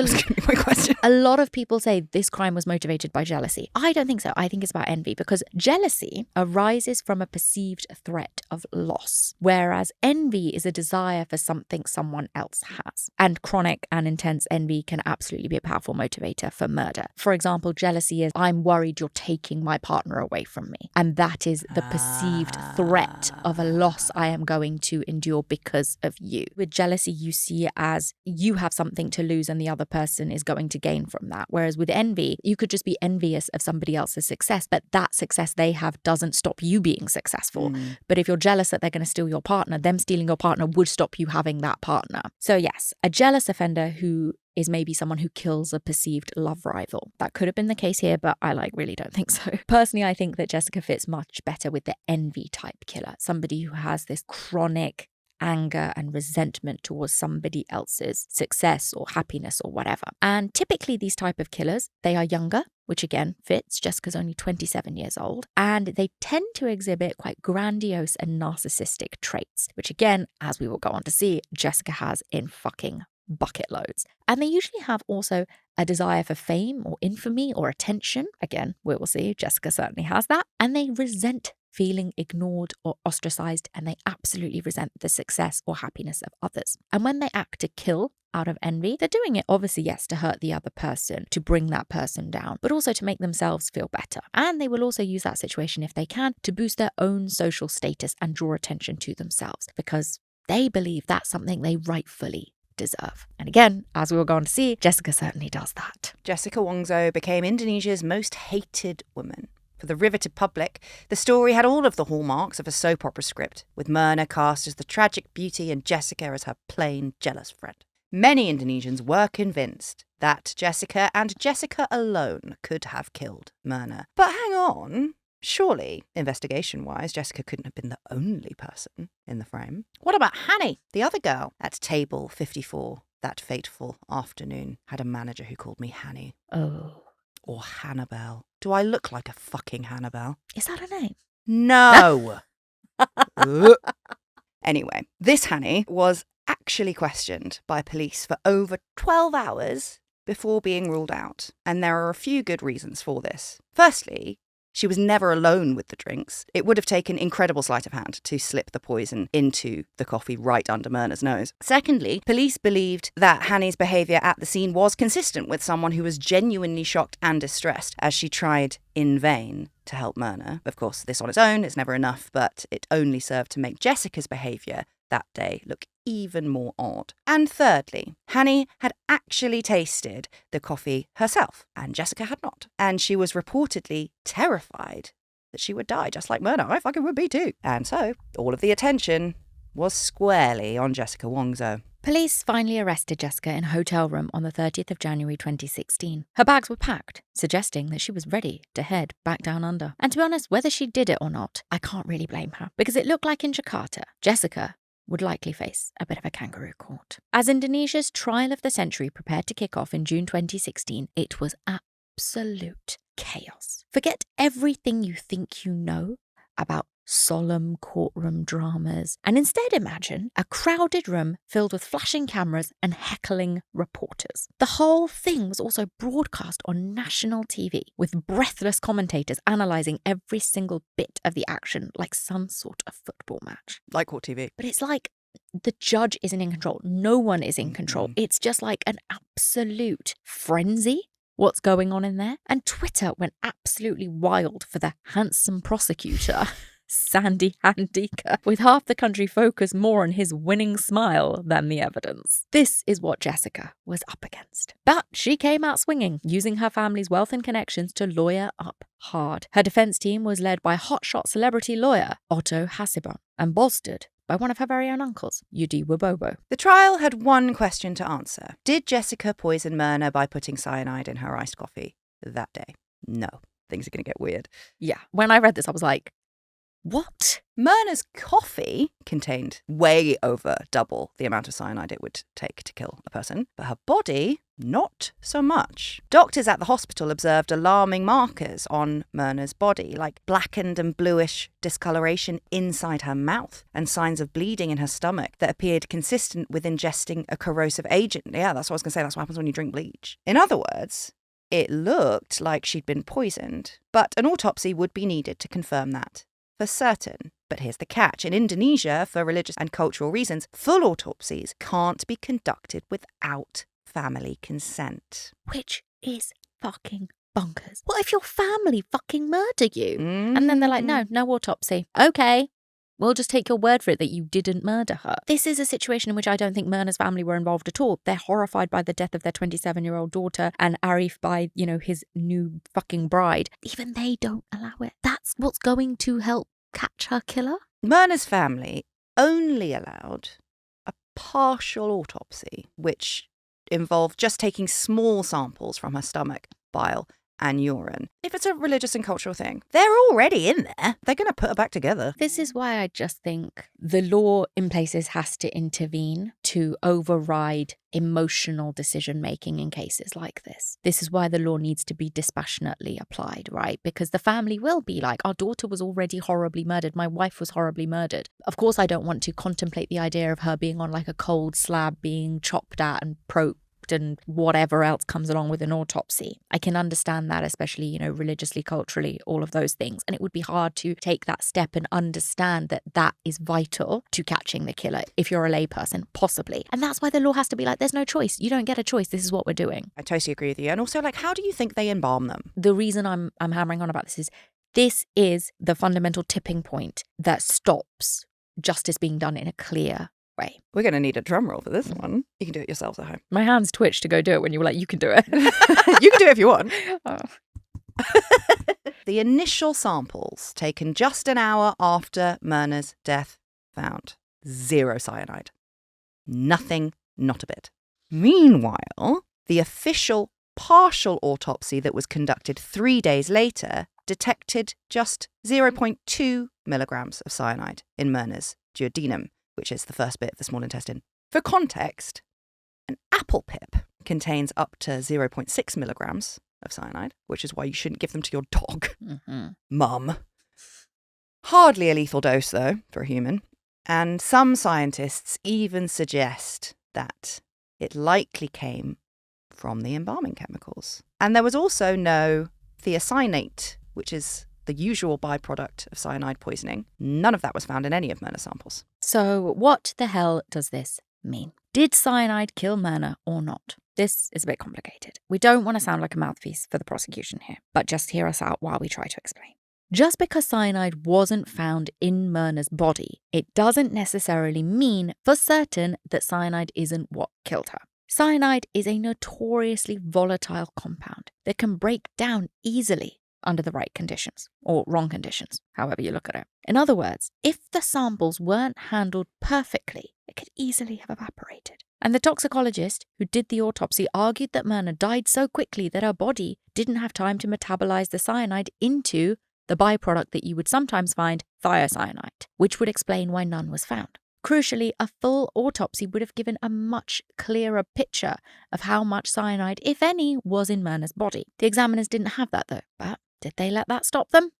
my question. A lot of people say this crime was motivated by jealousy. I don't think so. I think it's about envy, because jealousy arises from a perceived threat of loss, whereas envy is a desire for something someone else has. And chronic and intense envy can absolutely be a powerful motivator for murder. For example, jealousy is, I'm worried you're taking my partner away from me. And that is the perceived threat of a loss I am going to endure because of you. With jealousy, you see it as you have something to lose and the other person is going to gain from that. Whereas with envy, you could just be envious of somebody else's success, but that success they have doesn't stop you being successful. But if you're jealous that they're going to steal your partner, them stealing your partner would stop you having that partner. So yes, a jealous offender who is maybe someone who kills a perceived love rival. That could have been the case here, but I really don't think so. Personally, I think that Jessica fits much better with the envy type killer, somebody who has this chronic anger and resentment towards somebody else's success or happiness or whatever. And typically these type of killers, they are younger, which again fits. Jessica's only 27 years old, and they tend to exhibit quite grandiose and narcissistic traits, which again, as we will go on to see, Jessica has in fucking bucket loads. And they usually have also a desire for fame or infamy or attention. Again, we will see, Jessica certainly has that. And they resent feeling ignored or ostracized, and they absolutely resent the success or happiness of others. And when they act to kill out of envy, they're doing it obviously, yes, to hurt the other person, to bring that person down, but also to make themselves feel better. And they will also use that situation, if they can, to boost their own social status and draw attention to themselves, because they believe that's something they rightfully deserve. And again, as we will go on to see, Jessica certainly does that. Jessica Wongso became Indonesia's most hated woman. For the riveted public, the story had all of the hallmarks of a soap opera script, with Mirna cast as the tragic beauty and Jessica as her plain, jealous friend. Many Indonesians were convinced that Jessica and Jessica alone could have killed Mirna. But hang on. Surely, investigation-wise, Jessica couldn't have been the only person in the frame. What about Hanny, the other girl? At table 54, that fateful afternoon, had a manager who called me Hanny. Oh. Or Hannibal. Do I look like a fucking Hannibal? Is that a name? No! Anyway, this Hanny was actually questioned by police for over 12 hours before being ruled out. And there are a few good reasons for this. Firstly, she was never alone with the drinks. It would have taken incredible sleight of hand to slip the poison into the coffee right under Mirna's nose. Secondly, police believed that Hanny's behaviour at the scene was consistent with someone who was genuinely shocked and distressed as she tried in vain to help Mirna. Of course, this on its own is never enough, but it only served to make Jessica's behaviour that day look even more odd. And thirdly, Hanny had actually tasted the coffee herself, and Jessica had not. And she was reportedly terrified that she would die, just like Mirna. I fucking would be too. And so, all of the attention was squarely on Jessica Wongso. Police finally arrested Jessica in a hotel room on the 30th of January 2016. Her bags were packed, suggesting that she was ready to head back down under. And to be honest, whether she did it or not, I can't really blame her, because it looked like in Jakarta, Jessica would likely face a bit of a kangaroo court. As Indonesia's trial of the century prepared to kick off in June 2016, it was absolute chaos. Forget everything you think you know about solemn courtroom dramas, and instead imagine a crowded room filled with flashing cameras and heckling reporters. The whole thing was also broadcast on national TV, with breathless commentators analysing every single bit of the action like some sort of football match. Like court TV. But it's like the judge isn't in control. No one is in control. It's just like an absolute frenzy. What's going on in there? And Twitter went absolutely wild for the handsome prosecutor, Sandy Handika, with half the country focused more on his winning smile than the evidence. This is what Jessica was up against. But she came out swinging, using her family's wealth and connections to lawyer up hard. Her defense team was led by hotshot celebrity lawyer Otto Hasiban and bolstered by one of her very own uncles, Yudi Wabobo. The trial had one question to answer. Did Jessica poison Mirna by putting cyanide in her iced coffee that day? No. Things are going to get weird. Yeah. When I read this, I was like, what? Mirna's coffee contained way over double the amount of cyanide it would take to kill a person, but her body, not so much. Doctors at the hospital observed alarming markers on Mirna's body, like blackened and bluish discoloration inside her mouth and signs of bleeding in her stomach that appeared consistent with ingesting a corrosive agent. Yeah, that's what I was going to say. That's what happens when you drink bleach. In other words, it looked like she'd been poisoned, but an autopsy would be needed to confirm that for certain. But here's the catch. In Indonesia, for religious and cultural reasons, full autopsies can't be conducted without family consent. Which is fucking bonkers. What if your family fucking murder you? And then they're like, no autopsy. Okay, we'll just take your word for it that you didn't murder her. This is a situation in which I don't think Mirna's family were involved at all. They're horrified by the death of their 27-year-old daughter and Arif by, his new fucking bride. Even they don't allow it. That's what's going to help catch her killer? Mirna's family only allowed a partial autopsy, which involved just taking small samples from her stomach, bile, and urine. If it's a religious and cultural thing, they're already in there. They're going to put her back together. This is why I just think the law in places has to intervene to override emotional decision making in cases like this. This is why the law needs to be dispassionately applied, right? Because the family will be like, our daughter was already horribly murdered. My wife was horribly murdered. Of course, I don't want to contemplate the idea of her being on like a cold slab, being chopped at and probed and whatever else comes along with an autopsy. I can understand that, especially, you know, religiously, culturally, all of those things. And it would be hard to take that step and understand that that is vital to catching the killer if you're a layperson, possibly. And that's why the law has to be like, there's no choice. You don't get a choice. This is what we're doing. I totally agree with you. And also, like, how do you think they embalm them? The reason I'm hammering on about this is the fundamental tipping point that stops justice being done in a clear way. We're going to need a drum roll for this one. You can do it yourselves at home. My hands twitched to go do it when you were like, you can do it. You can do it if you want. Oh. The initial samples taken just an hour after Mirna's death found 0 cyanide. Nothing, not a bit. Meanwhile, the official partial autopsy that was conducted 3 days later detected just 0.2 milligrams of cyanide in Mirna's duodenum, which is the first bit of the small intestine. For context, an apple pip contains up to 0.6 milligrams of cyanide, which is why you shouldn't give them to your dog. Mum. Hardly a lethal dose, though, for a human. And some scientists even suggest that it likely came from the embalming chemicals. And there was also no thiocyanate, which is the usual byproduct of cyanide poisoning. None of that was found in any of Mirna's samples. So what the hell does this mean? Did cyanide kill Mirna or not? This is a bit complicated. We don't want to sound like a mouthpiece for the prosecution here, but just hear us out while we try to explain. Just because cyanide wasn't found in Mirna's body, it doesn't necessarily mean for certain that cyanide isn't what killed her. Cyanide is a notoriously volatile compound that can break down easily under the right conditions, or wrong conditions, however you look at it. In other words, if the samples weren't handled perfectly, it could easily have evaporated. And the toxicologist who did the autopsy argued that Mirna died so quickly that her body didn't have time to metabolize the cyanide into the byproduct that you would sometimes find, thiocyanate, which would explain why none was found. Crucially, a full autopsy would have given a much clearer picture of how much cyanide, if any, was in Mirna's body. The examiners didn't have that though, but did they let that stop them?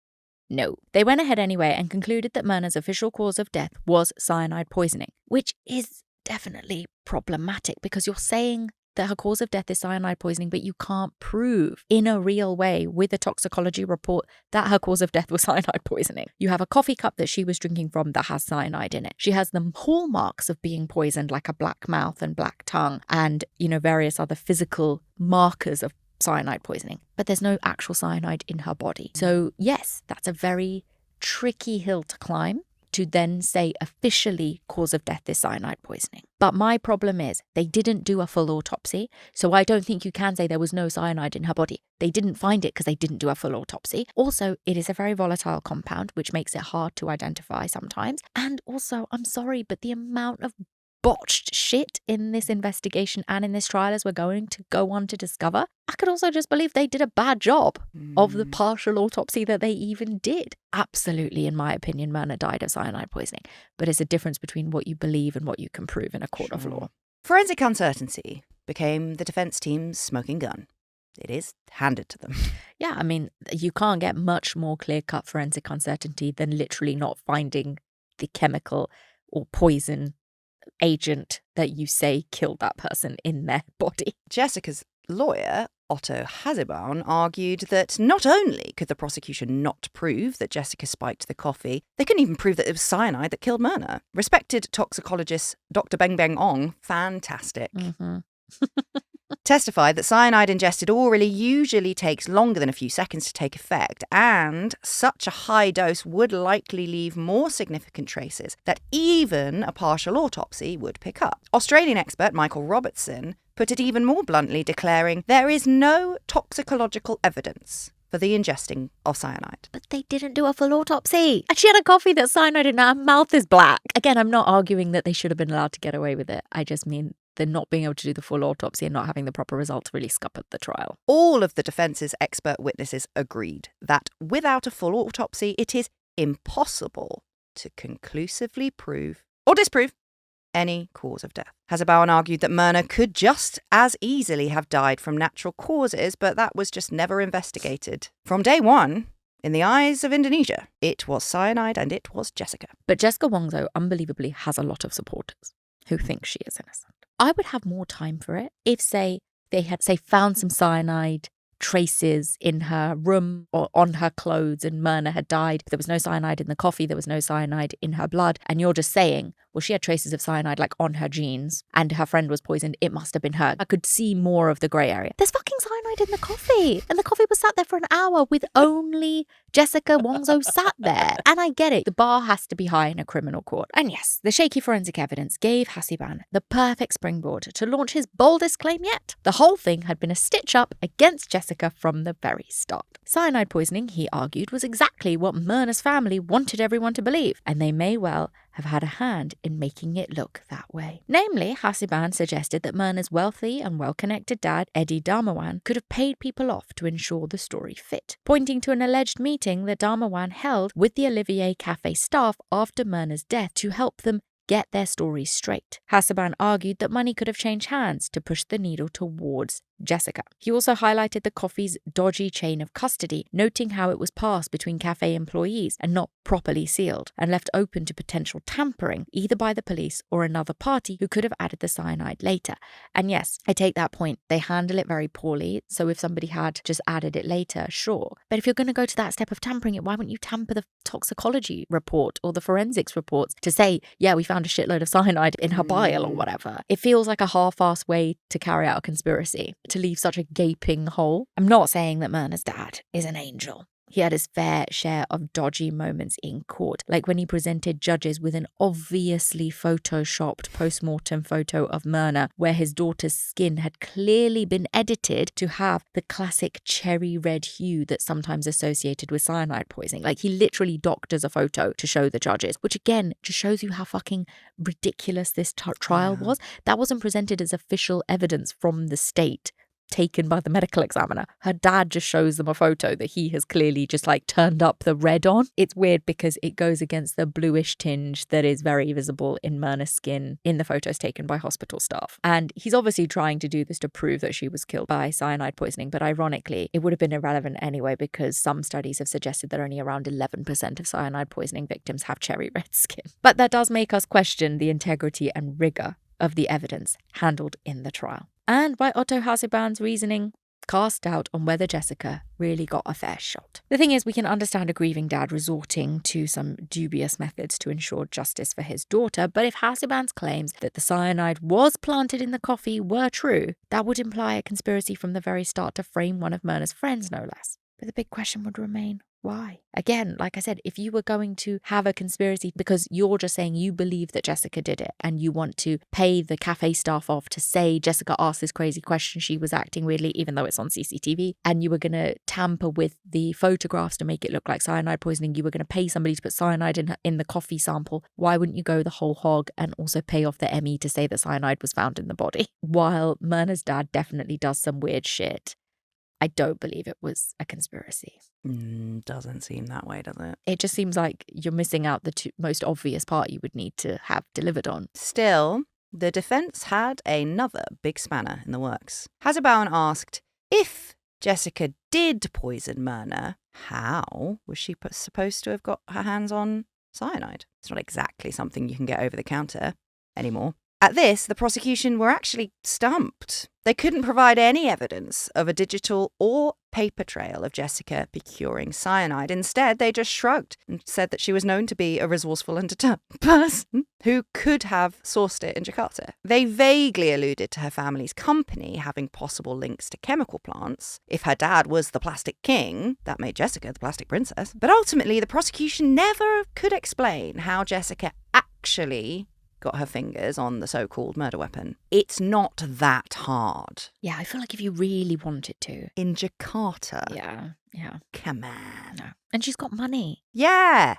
No. They went ahead anyway and concluded that Mirna's official cause of death was cyanide poisoning, which is definitely problematic because you're saying that her cause of death is cyanide poisoning, but you can't prove in a real way with a toxicology report that her cause of death was cyanide poisoning. You have a coffee cup that she was drinking from that has cyanide in it. She has the hallmarks of being poisoned, like a black mouth and black tongue and, various other physical markers of cyanide poisoning, but there's no actual cyanide in her body. So yes, that's a very tricky hill to climb to then say officially cause of death is cyanide poisoning. But my problem is they didn't do a full autopsy, so I don't think you can say there was no cyanide in her body. They didn't find it because they didn't do a full autopsy. Also, it is a very volatile compound, which makes it hard to identify sometimes. And also, I'm sorry, but the amount of botched shit in this investigation and in this trial, as we're going to go on to discover, I could also just believe they did a bad job of the partial autopsy that they even did. Absolutely, in my opinion, Mirna died of cyanide poisoning, but it's a difference between what you believe and what you can prove in a court of law. Forensic uncertainty became the defense team's smoking gun. It is handed to them. Yeah, I mean, you can't get much more clear-cut forensic uncertainty than literally not finding the chemical or poison agent that you say killed that person in their body. Jessica's lawyer, Otto Hasebaum, argued that not only could the prosecution not prove that Jessica spiked the coffee, they couldn't even prove that it was cyanide that killed Mirna. Respected toxicologist Dr. Beng Beng Ong, fantastic, testified that cyanide ingested orally usually takes longer than a few seconds to take effect, and such a high dose would likely leave more significant traces that even a partial autopsy would pick up. Australian expert Michael Robertson put it even more bluntly, declaring there is no toxicological evidence for the ingesting of cyanide. But they didn't do a full autopsy. And she had a coffee that's cyanide in her mouth is black. Again, I'm not arguing that they should have been allowed to get away with it. I just mean the not being able to do the full autopsy and not having the proper results really scuppered the trial. All of the defence's expert witnesses agreed that without a full autopsy, it is impossible to conclusively prove or disprove any cause of death. Hasselbauen argued that Mirna could just as easily have died from natural causes, but that was just never investigated. From day one, in the eyes of Indonesia, it was cyanide and it was Jessica. But Jessica Wongso unbelievably has a lot of supporters who think she is innocent. I would have more time for it if, say, they had, found some cyanide traces in her room or on her clothes and Mirna had died. There was no cyanide in the coffee, there was no cyanide in her blood, and you're just saying, well, she had traces of cyanide on her jeans and her friend was poisoned, it must have been her. I could see more of the grey area. There's fucking cyanide in the coffee, and the coffee was sat there for an hour with only Jessica Wongso sat there. And I get it, the bar has to be high in a criminal court. And yes, the shaky forensic evidence gave Hasselbauen the perfect springboard to launch his boldest claim yet. The whole thing had been a stitch up against Jessica from the very start. Cyanide poisoning, he argued, was exactly what Mirna's family wanted everyone to believe, and they may well have had a hand in making it look that way. Namely, Hasselbauen suggested that Mirna's wealthy and well-connected dad, Eddie Darmawan, could have paid people off to ensure the story fit, pointing to an alleged meeting that Darmawan held with the Olivier Café staff after Mirna's death to help them get their stories straight. Hasselbauen argued that money could have changed hands to push the needle towards Jessica. He also highlighted the coffee's dodgy chain of custody, noting how it was passed between cafe employees and not properly sealed, and left open to potential tampering, either by the police or another party who could have added the cyanide later. And yes, I take that point. They handle it very poorly, so if somebody had just added it later, sure. But if you're going to go to that step of tampering it, why wouldn't you tamper the toxicology report or the forensics reports to say, yeah, we found a shitload of cyanide in her bile or whatever? It feels like a half-assed way to carry out a conspiracy, to leave such a gaping hole. I'm not saying that Mirna's dad is an angel. He had his fair share of dodgy moments in court, like when he presented judges with an obviously photoshopped post-mortem photo of Mirna where his daughter's skin had clearly been edited to have the classic cherry red hue that's sometimes associated with cyanide poisoning. Like, he literally doctors a photo to show the judges, which again just shows you how fucking ridiculous this trial was. That wasn't presented as official evidence from the state taken by the medical examiner. Her dad just shows them a photo that he has clearly just turned up the red on. It's weird because it goes against the bluish tinge that is very visible in Mirna's skin in the photos taken by hospital staff. And he's obviously trying to do this to prove that she was killed by cyanide poisoning, but ironically, it would have been irrelevant anyway because some studies have suggested that only around 11% of cyanide poisoning victims have cherry red skin. But that does make us question the integrity and rigour of the evidence handled in the trial. And by Otto Hasselbaun's reasoning, cast doubt on whether Jessica really got a fair shot. The thing is, we can understand a grieving dad resorting to some dubious methods to ensure justice for his daughter, but if Hasselbaun's claims that the cyanide was planted in the coffee were true, that would imply a conspiracy from the very start to frame one of Mirna's friends, no less. But the big question would remain, why? Again, like I said, if you were going to have a conspiracy because you're just saying you believe that Jessica did it and you want to pay the cafe staff off to say Jessica asked this crazy question, she was acting weirdly, even though it's on CCTV, and you were going to tamper with the photographs to make it look like cyanide poisoning, you were going to pay somebody to put cyanide in the coffee sample, why wouldn't you go the whole hog and also pay off the ME to say that cyanide was found in the body? While Mirna's dad definitely does some weird shit, I don't believe it was a conspiracy. Doesn't seem that way, does it? It just seems like you're missing out the most obvious part you would need to have delivered on. Still, the defence had another big spanner in the works. Hasselbauen asked, if Jessica did poison Mirna, how was she supposed to have got her hands on cyanide? It's not exactly something you can get over the counter anymore. At this, the prosecution were actually stumped. They couldn't provide any evidence of a digital or paper trail of Jessica procuring cyanide. Instead, they just shrugged and said that she was known to be a resourceful and determined person who could have sourced it in Jakarta. They vaguely alluded to her family's company having possible links to chemical plants. If her dad was the plastic king, that made Jessica the plastic princess. But ultimately, the prosecution never could explain how Jessica actually got her fingers on the so-called murder weapon. It's not that hard. Yeah, I feel like if you really wanted to. In Jakarta. Yeah. Come on. No. And she's got money. Yeah.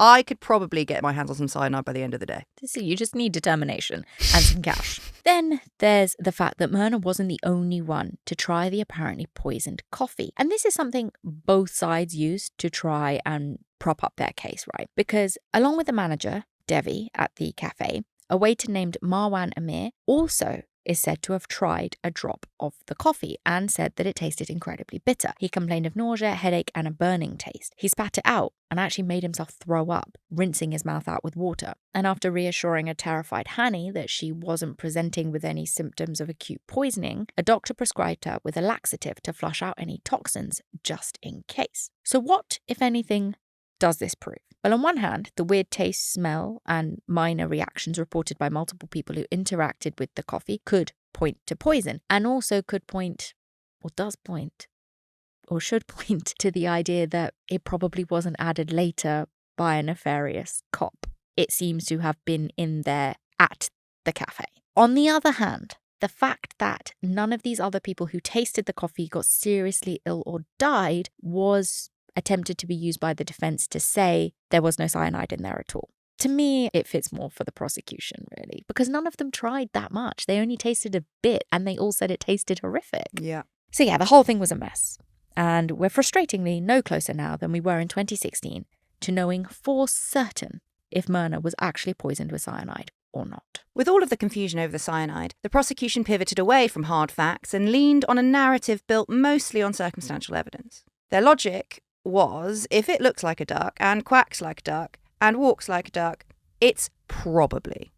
I could probably get my hands on some cyanide by the end of the day. So you just need determination and some cash. Then there's the fact that Mirna wasn't the only one to try the apparently poisoned coffee. And this is something both sides used to try and prop up their case, right? Because along with the manager, Devi, at the cafe, a waiter named Marwan Amir also is said to have tried a drop of the coffee and said that it tasted incredibly bitter. He complained of nausea, headache, and a burning taste. He spat it out and actually made himself throw up, rinsing his mouth out with water. And after reassuring a terrified Hani that she wasn't presenting with any symptoms of acute poisoning, a doctor prescribed her with a laxative to flush out any toxins just in case. So what, if anything, does this prove? Well, on one hand, the weird taste, smell, and minor reactions reported by multiple people who interacted with the coffee could point to poison, and also could point, or does point, or should point to the idea that it probably wasn't added later by a nefarious cop. It seems to have been in there at the cafe. On the other hand, the fact that none of these other people who tasted the coffee got seriously ill or died was attempted to be used by the defense to say there was no cyanide in there at all. To me, it fits more for the prosecution, really, because none of them tried that much. They only tasted a bit, and they all said it tasted horrific. Yeah. So yeah, the whole thing was a mess. And we're frustratingly no closer now than we were in 2016 to knowing for certain if Mirna was actually poisoned with cyanide or not. With all of the confusion over the cyanide, the prosecution pivoted away from hard facts and leaned on a narrative built mostly on circumstantial evidence. Their logic was, if it looks like a duck and quacks like a duck and walks like a duck, it's probably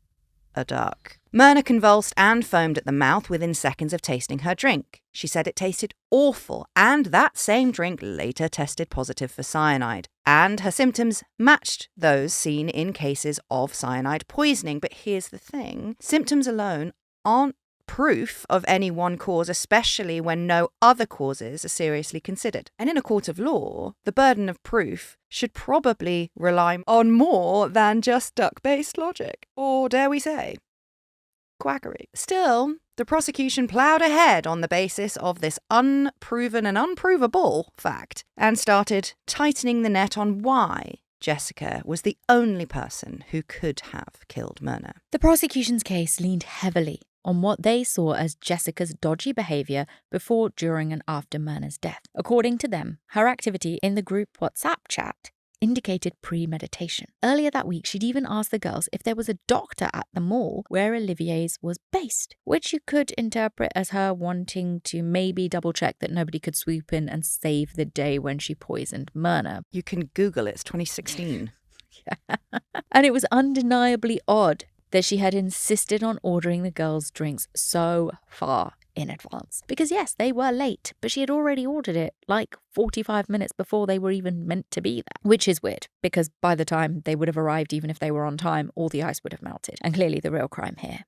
a duck. Mirna convulsed and foamed at the mouth within seconds of tasting her drink. She said it tasted awful, and that same drink later tested positive for cyanide. And her symptoms matched those seen in cases of cyanide poisoning. But here's the thing, symptoms alone aren't proof of any one cause, especially when no other causes are seriously considered. And in a court of law, the burden of proof should probably rely on more than just duck-based logic, or dare we say, quackery. Still, the prosecution ploughed ahead on the basis of this unproven and unprovable fact and started tightening the net on why Jessica was the only person who could have killed Mirna. The prosecution's case leaned heavily on what they saw as Jessica's dodgy behaviour before, during, and after Mirna's death. According to them, her activity in the group WhatsApp chat indicated premeditation. Earlier that week, she'd even asked the girls if there was a doctor at the mall where Olivier's was based, which you could interpret as her wanting to maybe double-check that nobody could swoop in and save the day when she poisoned Mirna. You can Google it, it's 2016. Yeah. And it was undeniably odd that she had insisted on ordering the girls' drinks so far in advance. Because yes, they were late, but she had already ordered it like 45 minutes before they were even meant to be there. Which is weird, because by the time they would have arrived, even if they were on time, all the ice would have melted. And clearly the real crime here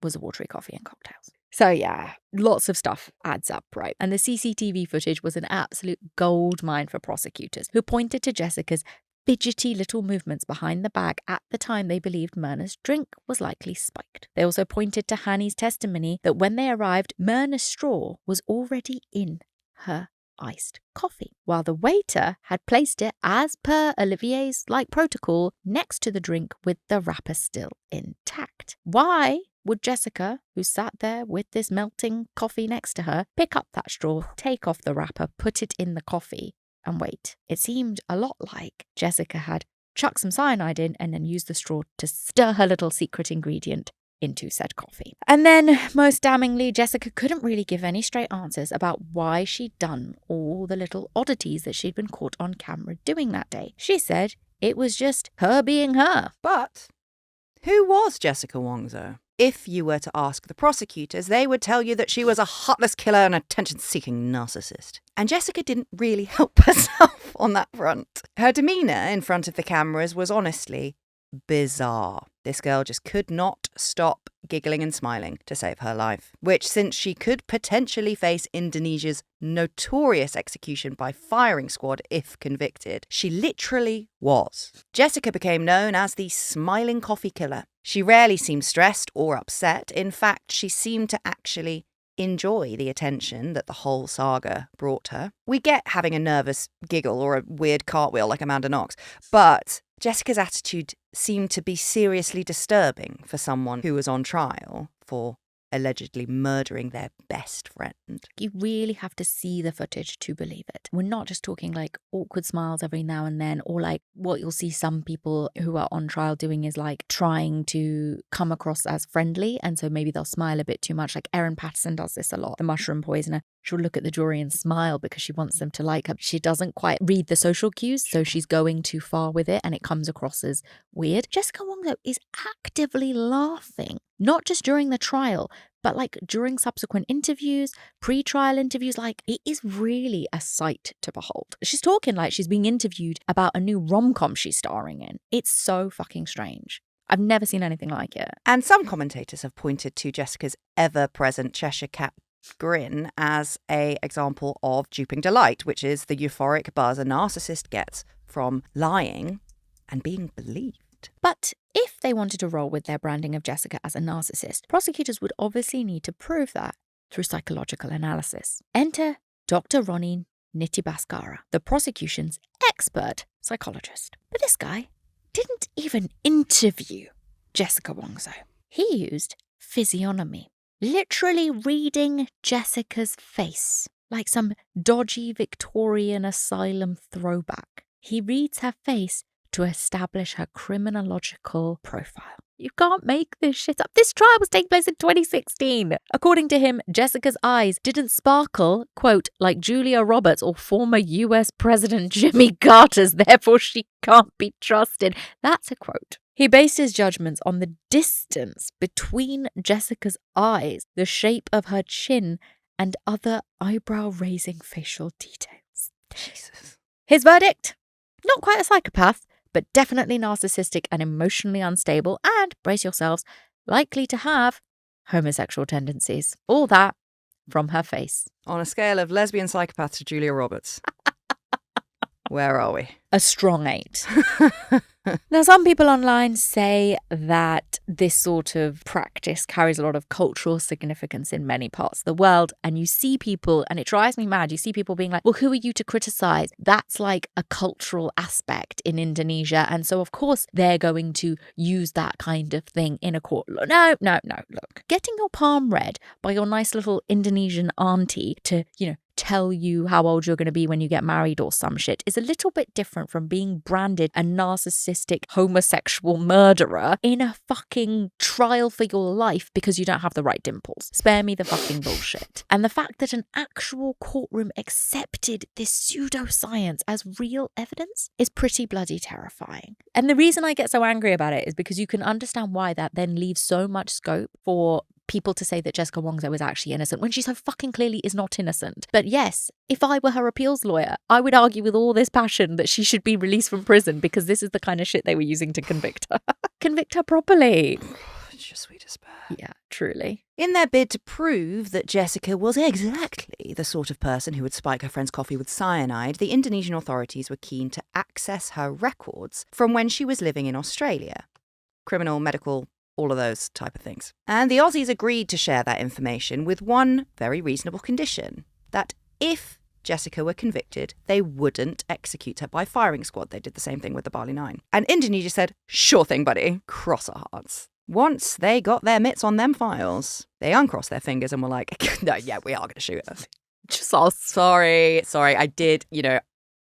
was the watery coffee and cocktails. So yeah, lots of stuff adds up, right? And the CCTV footage was an absolute goldmine for prosecutors, who pointed to Jessica's fidgety little movements behind the bag at the time they believed Mirna's drink was likely spiked. They also pointed to Hani's testimony that when they arrived, Mirna's straw was already in her iced coffee, while the waiter had placed it, as per Olivier's protocol, next to the drink with the wrapper still intact. Why would Jessica, who sat there with this melting coffee next to her, pick up that straw, take off the wrapper, put it in the coffee, and wait? It seemed a lot like Jessica had chucked some cyanide in and then used the straw to stir her little secret ingredient into said coffee. And then, most damningly, Jessica couldn't really give any straight answers about why she'd done all the little oddities that she'd been caught on camera doing that day. She said it was just her being her. But who was Jessica Wongso? If you were to ask the prosecutors, they would tell you that she was a heartless killer and attention-seeking narcissist. And Jessica didn't really help herself on that front. Her demeanour in front of the cameras was honestly bizarre. This girl just could not stop giggling and smiling to save her life, which, since she could potentially face Indonesia's notorious execution by firing squad if convicted, she literally was. Jessica became known as the smiling coffee killer. She rarely seemed stressed or upset. In fact, she seemed to actually enjoy the attention that the whole saga brought her. We get having a nervous giggle or a weird cartwheel like Amanda Knox, but Jessica's attitude seemed to be seriously disturbing for someone who was on trial for allegedly murdering their best friend. You really have to see the footage to believe it. We're not just talking like awkward smiles every now and then, or like what you'll see some people who are on trial doing is like trying to come across as friendly, and so maybe they'll smile a bit too much. Like Erin Patterson does this a lot, the mushroom poisoner. She'll look at the jury and smile because she wants them to like her. She doesn't quite read the social cues, so she's going too far with it and it comes across as weird. Jessica Wongso is actively laughing, not just during the trial, but like during subsequent interviews, pre-trial interviews. Like, it is really a sight to behold. She's talking like she's being interviewed about a new rom-com she's starring in. It's so fucking strange. I've never seen anything like it. And some commentators have pointed to Jessica's ever-present Cheshire Cat grin as an example of duping delight, which is the euphoric buzz a narcissist gets from lying and being believed. But if they wanted to roll with their branding of Jessica as a narcissist, prosecutors would obviously need to prove that through psychological analysis. Enter Dr. Ronnie Nitty-Bhaskara, the prosecution's expert psychologist. But this guy didn't even interview Jessica Wongso. He used physiognomy, literally reading Jessica's face like some dodgy Victorian asylum throwback. He reads her face to establish her criminological profile. You can't make this shit up. This trial was taking place in 2016. According to him, Jessica's eyes didn't sparkle, quote, like Julia Roberts or former US President Jimmy Carter's, therefore she can't be trusted. That's a quote. He based his judgments on the distance between Jessica's eyes, the shape of her chin, and other eyebrow-raising facial details. Jesus. His verdict? Not quite a psychopath, but definitely narcissistic and emotionally unstable, and, brace yourselves, likely to have homosexual tendencies. All that from her face. On a scale of lesbian psychopath to Julia Roberts, where are we? A strong 8. Now, some people online say that this sort of practice carries a lot of cultural significance in many parts of the world. And you see people, and it drives me mad, you see people being like, well, who are you to criticize? That's like a cultural aspect in Indonesia. And so, of course, they're going to use that kind of thing in a court. No. Look, getting your palm read by your nice little Indonesian auntie to, tell you how old you're going to be when you get married or some shit is a little bit different from being branded a narcissistic homosexual murderer in a fucking trial for your life because you don't have the right dimples. Spare me the fucking bullshit. And the fact that an actual courtroom accepted this pseudoscience as real evidence is pretty bloody terrifying. And the reason I get so angry about it is because you can understand why that then leaves so much scope for people to say that Jessica Wongso is actually innocent when she so fucking clearly is not innocent. But yes, if I were her appeals lawyer, I would argue with all this passion that she should be released from prison because this is the kind of shit they were using to convict her. Convict her properly. Just sweet despair. Yeah, truly. In their bid to prove that Jessica was exactly the sort of person who would spike her friend's coffee with cyanide, the Indonesian authorities were keen to access her records from when she was living in Australia. Criminal, medical, all of those type of things. And the Aussies agreed to share that information with one very reasonable condition, that if Jessica were convicted, they wouldn't execute her by firing squad. They did the same thing with the Bali 9. And Indonesia said, sure thing, buddy, cross our hearts. Once they got their mitts on them files, they uncrossed their fingers and were like, no, yeah, we are going to shoot her. Just, oh, sorry, I did,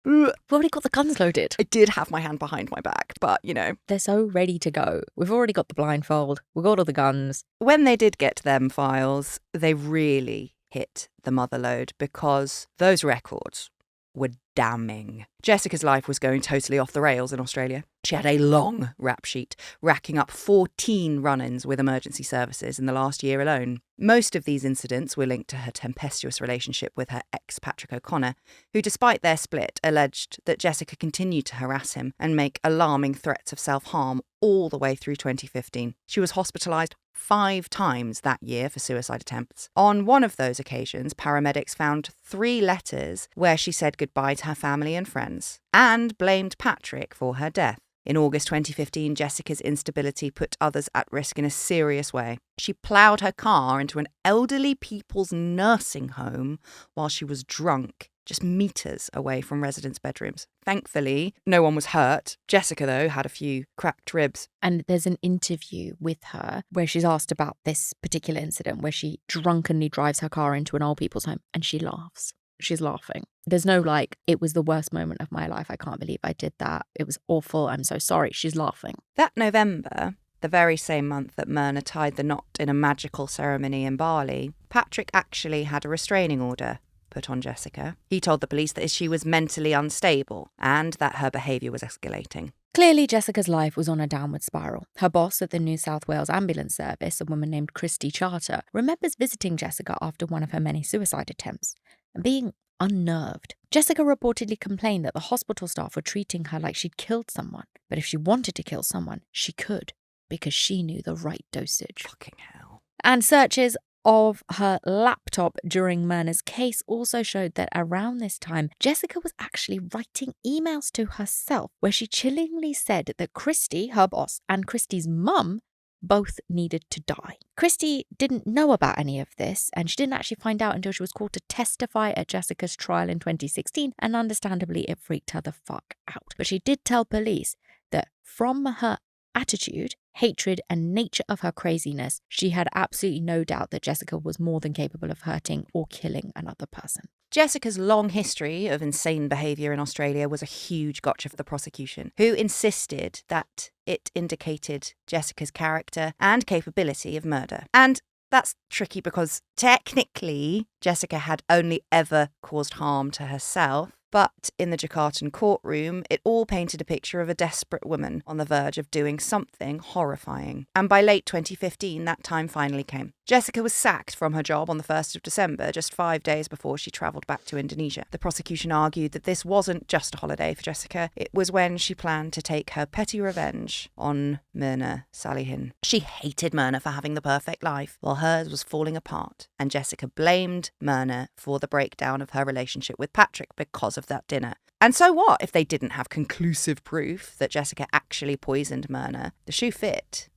We've already got the guns loaded. I did have my hand behind my back, but, They're so ready to go. We've already got the blindfold. We've got all the guns. When they did get them files, they really hit the mother lode because those records were damning. Jessica's life was going totally off the rails in Australia. She had a long rap sheet, racking up 14 run-ins with emergency services in the last year alone. Most of these incidents were linked to her tempestuous relationship with her ex, Patrick O'Connor, who, despite their split, alleged that Jessica continued to harass him and make alarming threats of self-harm all the way through 2015. She was hospitalised 5 times that year for suicide attempts. On one of those occasions, paramedics found 3 letters where she said goodbye to her family and friends and blamed Patrick for her death. In August 2015, Jessica's instability put others at risk in a serious way. She ploughed her car into an elderly people's nursing home while she was drunk, just meters away from residents' bedrooms. Thankfully, no one was hurt. Jessica, though, had a few cracked ribs. And there's an interview with her where she's asked about this particular incident where she drunkenly drives her car into an old people's home and she laughs. She's laughing. There's no it was the worst moment of my life. I can't believe I did that. It was awful. I'm so sorry. She's laughing. That November, the very same month that Mirna tied the knot in a magical ceremony in Bali, Patrick actually had a restraining order put on Jessica. He told the police that she was mentally unstable and that her behaviour was escalating. Clearly, Jessica's life was on a downward spiral. Her boss at the New South Wales Ambulance Service, a woman named Christy Charter, remembers visiting Jessica after one of her many suicide attempts and being unnerved. Jessica reportedly complained that the hospital staff were treating her like she'd killed someone. But if she wanted to kill someone, she could, because she knew the right dosage. Fucking hell. And searches of her laptop during Mirna's case also showed that around this time, Jessica was actually writing emails to herself where she chillingly said that Christy, her boss, and Christy's mum both needed to die. Christy didn't know about any of this, and she didn't actually find out until she was called to testify at Jessica's trial in 2016, and understandably it freaked her the fuck out. But she did tell police that from her attitude, hatred, and nature of her craziness, she had absolutely no doubt that Jessica was more than capable of hurting or killing another person. Jessica's long history of insane behaviour in Australia was a huge gotcha for the prosecution, who insisted that it indicated Jessica's character and capability of murder. And that's tricky because technically Jessica had only ever caused harm to herself. But in the Jakartan courtroom, it all painted a picture of a desperate woman on the verge of doing something horrifying. And by late 2015, that time finally came. Jessica was sacked from her job on the 1st of December, just 5 days before she travelled back to Indonesia. The prosecution argued that this wasn't just a holiday for Jessica. It was when she planned to take her petty revenge on Mirna Salihin. She hated Mirna for having the perfect life, while hers was falling apart. And Jessica blamed Mirna for the breakdown of her relationship with Patrick because of that dinner. And so what if they didn't have conclusive proof that Jessica actually poisoned Mirna? The shoe fit.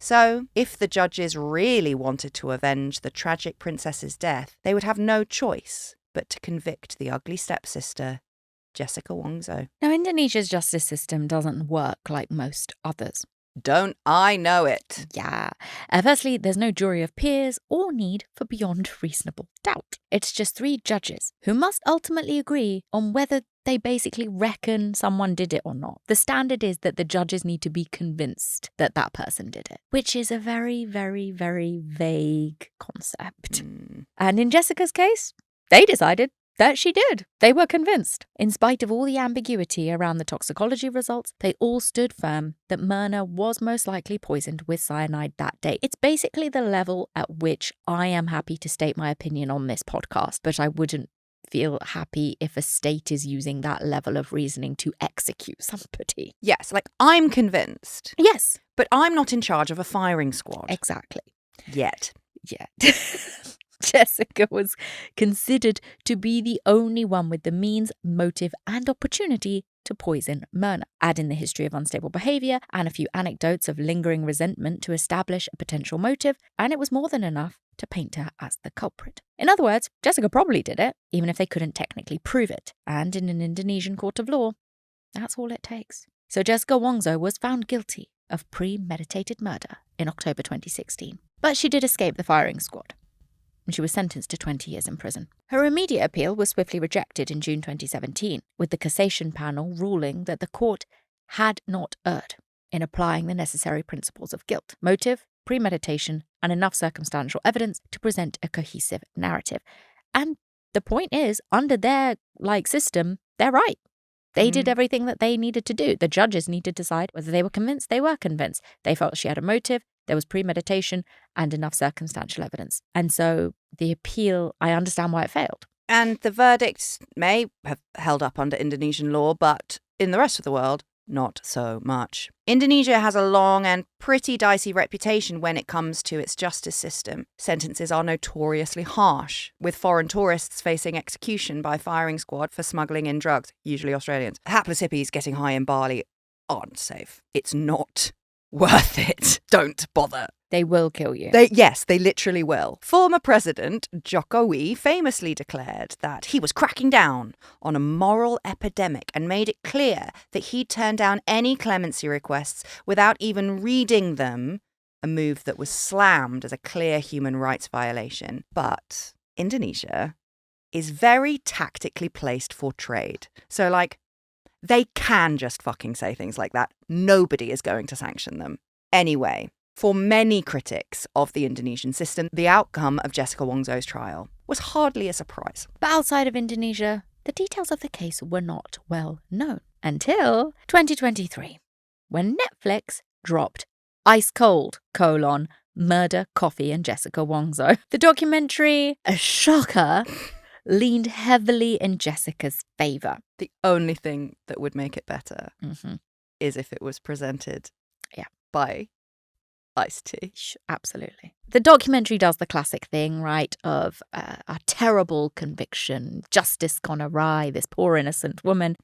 So, if the judges really wanted to avenge the tragic princess's death, they would have no choice but to convict the ugly stepsister, Jessica Wongso. Now, Indonesia's justice system doesn't work like most others. Don't I know it? Yeah. Firstly, there's no jury of peers or need for beyond reasonable doubt. It's just 3 judges who must ultimately agree on whether they basically reckon someone did it or not. The standard is that the judges need to be convinced that that person did it, which is a very, very, very vague concept. And in Jessica's case, they decided that she did. They were convinced. In spite of all the ambiguity around the toxicology results, they all stood firm that Mirna was most likely poisoned with cyanide that day. It's basically the level at which I am happy to state my opinion on this podcast, but I wouldn't feel happy if a state is using that level of reasoning to execute somebody. Yes, I'm convinced. Yes. But I'm not in charge of a firing squad. Exactly. Yet. Jessica was considered to be the only one with the means, motive, and opportunity to poison Mirna. Add in the history of unstable behaviour and a few anecdotes of lingering resentment to establish a potential motive, and it was more than enough to paint her as the culprit. In other words, Jessica probably did it, even if they couldn't technically prove it. And in an Indonesian court of law, that's all it takes. So Jessica Wongso was found guilty of premeditated murder in October 2016. But she did escape the firing squad, and she was sentenced to 20 years in prison. Her immediate appeal was swiftly rejected in June 2017, with the cassation panel ruling that the court had not erred in applying the necessary principles of guilt, motive, premeditation, and enough circumstantial evidence to present a cohesive narrative. And the point is, under their system, they're right. They did everything that they needed to do. The judges need to decide whether they were convinced. They were convinced. They felt she had a motive, there was premeditation, and enough circumstantial evidence. And so the appeal, I understand why it failed. And the verdict may have held up under Indonesian law, but in the rest of the world, not so much. Indonesia has a long and pretty dicey reputation when it comes to its justice system. Sentences are notoriously harsh, with foreign tourists facing execution by firing squad for smuggling in drugs, usually Australians. Hapless hippies getting high in Bali aren't safe. It's not worth it. Don't bother. They will kill you. Yes, they literally will. Former President Jokowi famously declared that he was cracking down on a moral epidemic and made it clear that he'd turn down any clemency requests without even reading them, a move that was slammed as a clear human rights violation. But Indonesia is very tactically placed for trade. So, they can just fucking say things like that. Nobody is going to sanction them. Anyway, for many critics of the Indonesian system, the outcome of Jessica Wongso's trial was hardly a surprise. But outside of Indonesia, the details of the case were not well known until 2023, when Netflix dropped Ice Cold, Murder, Coffee and Jessica Wongso. The documentary, a shocker, leaned heavily in Jessica's favour. The only thing that would make it better is if it was presented by iced tea. Absolutely. The documentary does the classic thing, right, of a terrible conviction, justice gone awry, this poor innocent woman.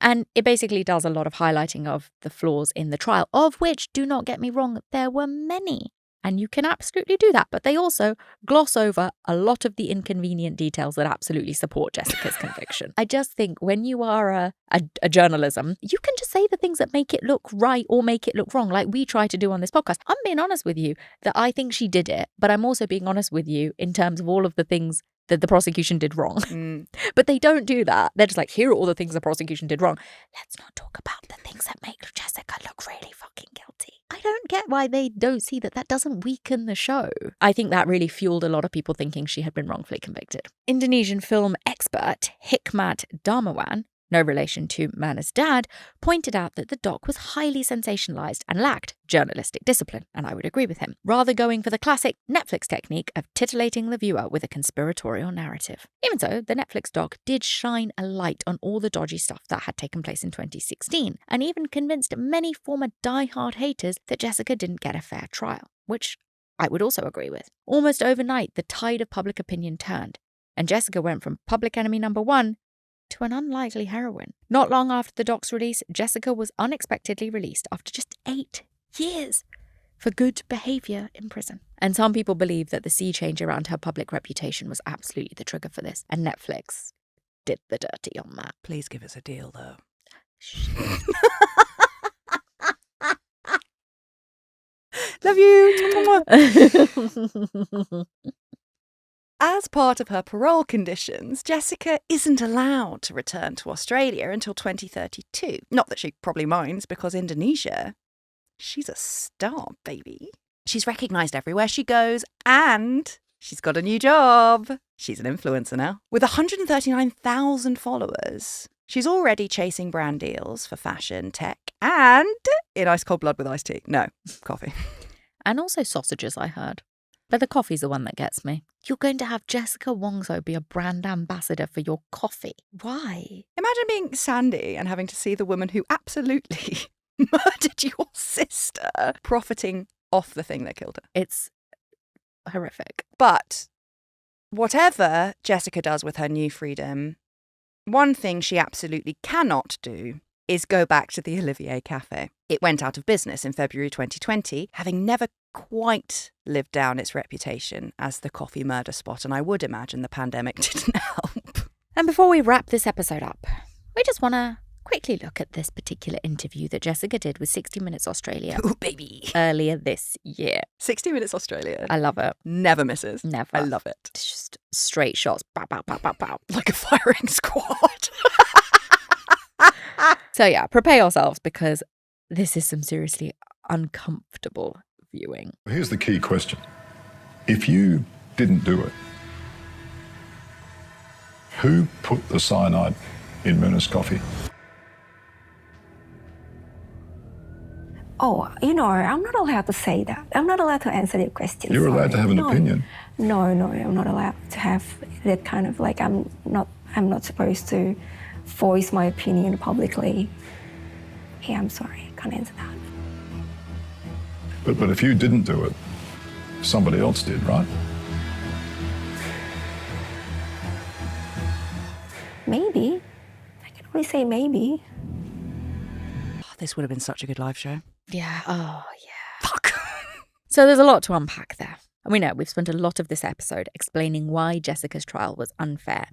And it basically does a lot of highlighting of the flaws in the trial, of which, do not get me wrong, there were many. And you can absolutely do that. But they also gloss over a lot of the inconvenient details that absolutely support Jessica's conviction. I just think when you are a journalism, you can just say the things that make it look right or make it look wrong, like we try to do on this podcast. I'm being honest with you that I think she did it, but I'm also being honest with you in terms of all of the things that the prosecution did wrong. But they don't do that. They're just like, here are all the things the prosecution did wrong. Let's not talk about the things that make Jessica look really fucking guilty. I don't get why they don't see that doesn't weaken the show. I think that really fueled a lot of people thinking she had been wrongfully convicted. Indonesian film expert Hikmat Darmawan, no relation to Mirna's dad, pointed out that the doc was highly sensationalized and lacked journalistic discipline, and I would agree with him, rather going for the classic Netflix technique of titillating the viewer with a conspiratorial narrative. Even so, the Netflix doc did shine a light on all the dodgy stuff that had taken place in 2016, and even convinced many former die-hard haters that Jessica didn't get a fair trial, which I would also agree with. Almost overnight, the tide of public opinion turned, and Jessica went from public enemy number one to an unlikely heroine. Not long after the doc's release, Jessica was unexpectedly released after just 8 years for good behaviour in prison. And some people believe that the sea change around her public reputation was absolutely the trigger for this, and Netflix did the dirty on that. Please give us a deal, though. Love you. As part of her parole conditions, Jessica isn't allowed to return to Australia until 2032. Not that she probably minds, because Indonesia, she's a star, baby. She's recognised everywhere she goes, and she's got a new job. She's an influencer now. With 139,000 followers, she's already chasing brand deals for fashion, tech, and in ice cold blood with iced tea. No, coffee. And also sausages, I heard. But the coffee's the one that gets me. You're going to have Jessica Wongso be a brand ambassador for your coffee. Why? Imagine being Sandy and having to see the woman who absolutely murdered your sister profiting off the thing that killed her. It's horrific. But whatever Jessica does with her new freedom, one thing she absolutely cannot do is go back to the Olivier Café. It went out of business in February 2020, having never quite lived down its reputation as the coffee murder spot, and I would imagine the pandemic didn't help. And before we wrap this episode up, we just want to quickly look at this particular interview that Jessica did with 60 Minutes Australia. Ooh, baby. Earlier this year. 60 Minutes Australia. I love it. Never misses. Never. I love it. It's just straight shots. Bow, bow, bow, bow, bow. Like a firing squad. So yeah, prepare yourselves because this is some seriously uncomfortable viewing. Here's the key question. If you didn't do it, who put the cyanide in Mirna's coffee? Oh, I'm not allowed to say that. I'm not allowed to answer your question. You're allowed to have an opinion. No, I'm not allowed to have that kind of I'm not supposed to voice my opinion publicly. Yeah, I'm sorry, I can't answer that. But if you didn't do it, somebody else did, right? Maybe. I can only say maybe. This would have been such a good live show. Yeah. Oh, yeah. Fuck. So there's a lot to unpack there. And we know we've spent a lot of this episode explaining why Jessica's trial was unfair.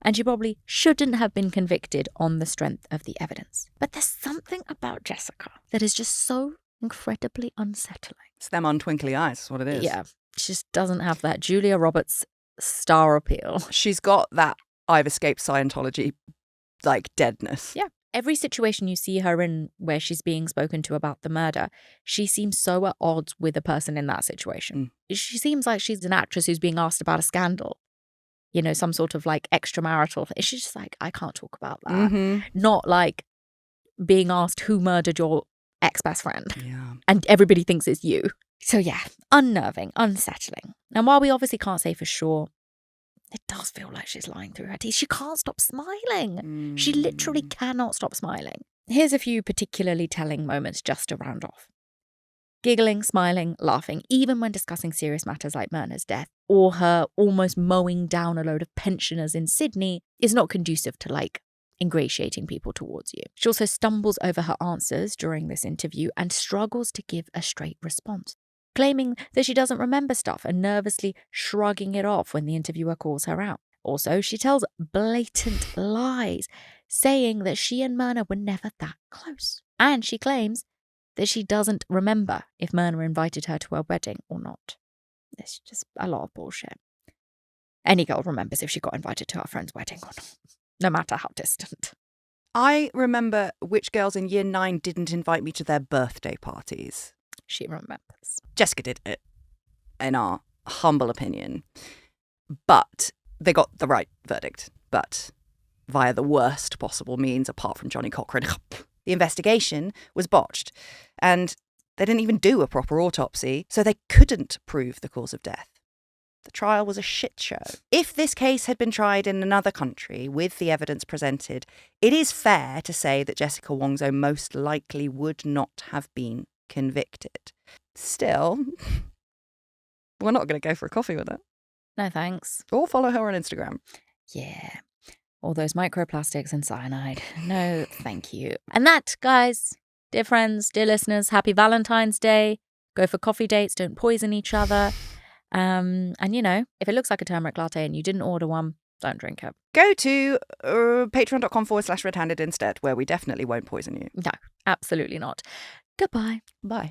And she probably shouldn't have been convicted on the strength of the evidence. But there's something about Jessica that is just so incredibly unsettling. It's them untwinkly eyes, is what it is. Yeah. She just doesn't have that Julia Roberts star appeal. She's got that I've escaped Scientology, like, deadness. Yeah. Every situation you see her in where she's being spoken to about the murder, she seems so at odds with a person in that situation. She seems like she's an actress who's being asked about a scandal. You know, some sort of like extramarital. She's just like, I can't talk about that. Not like being asked who murdered your ex-best friend. Yeah. And everybody thinks it's you. So yeah, unnerving, unsettling. And while we obviously can't say for sure, it does feel like she's lying through her teeth. She can't stop smiling. She literally cannot stop smiling. Here's a few particularly telling moments just to round off. Giggling, smiling, laughing, even when discussing serious matters like Mirna's death or her almost mowing down a load of pensioners in Sydney is not conducive to, like, ingratiating people towards you. She also stumbles over her answers during this interview and struggles to give a straight response, claiming that she doesn't remember stuff and nervously shrugging it off when the interviewer calls her out. Also, she tells blatant lies, saying that she and Mirna were never that close. And she claims that she doesn't remember if Mirna invited her to her wedding or not. It's just a lot of bullshit. Any girl remembers if she got invited to her friend's wedding or not, no matter how distant. I remember which girls in year 9 didn't invite me to their birthday parties. She remembers. Jessica did it, in our humble opinion. But they got the right verdict, but via the worst possible means apart from Johnny Cochran. The investigation was botched, and they didn't even do a proper autopsy, so they couldn't prove the cause of death. The trial was a shit show. If this case had been tried in another country with the evidence presented, it is fair to say that Jessica Wongso most likely would not have been convicted. Still, we're not going to go for a coffee with her. No thanks. Or follow her on Instagram. Yeah. All those microplastics and cyanide. No, thank you. And that, guys, dear friends, dear listeners, happy Valentine's Day. Go for coffee dates, don't poison each other. And, you know, if it looks like a turmeric latte and you didn't order one, don't drink it. Go to patreon.com/RedHanded instead, where we definitely won't poison you. No, absolutely not. Goodbye. Bye.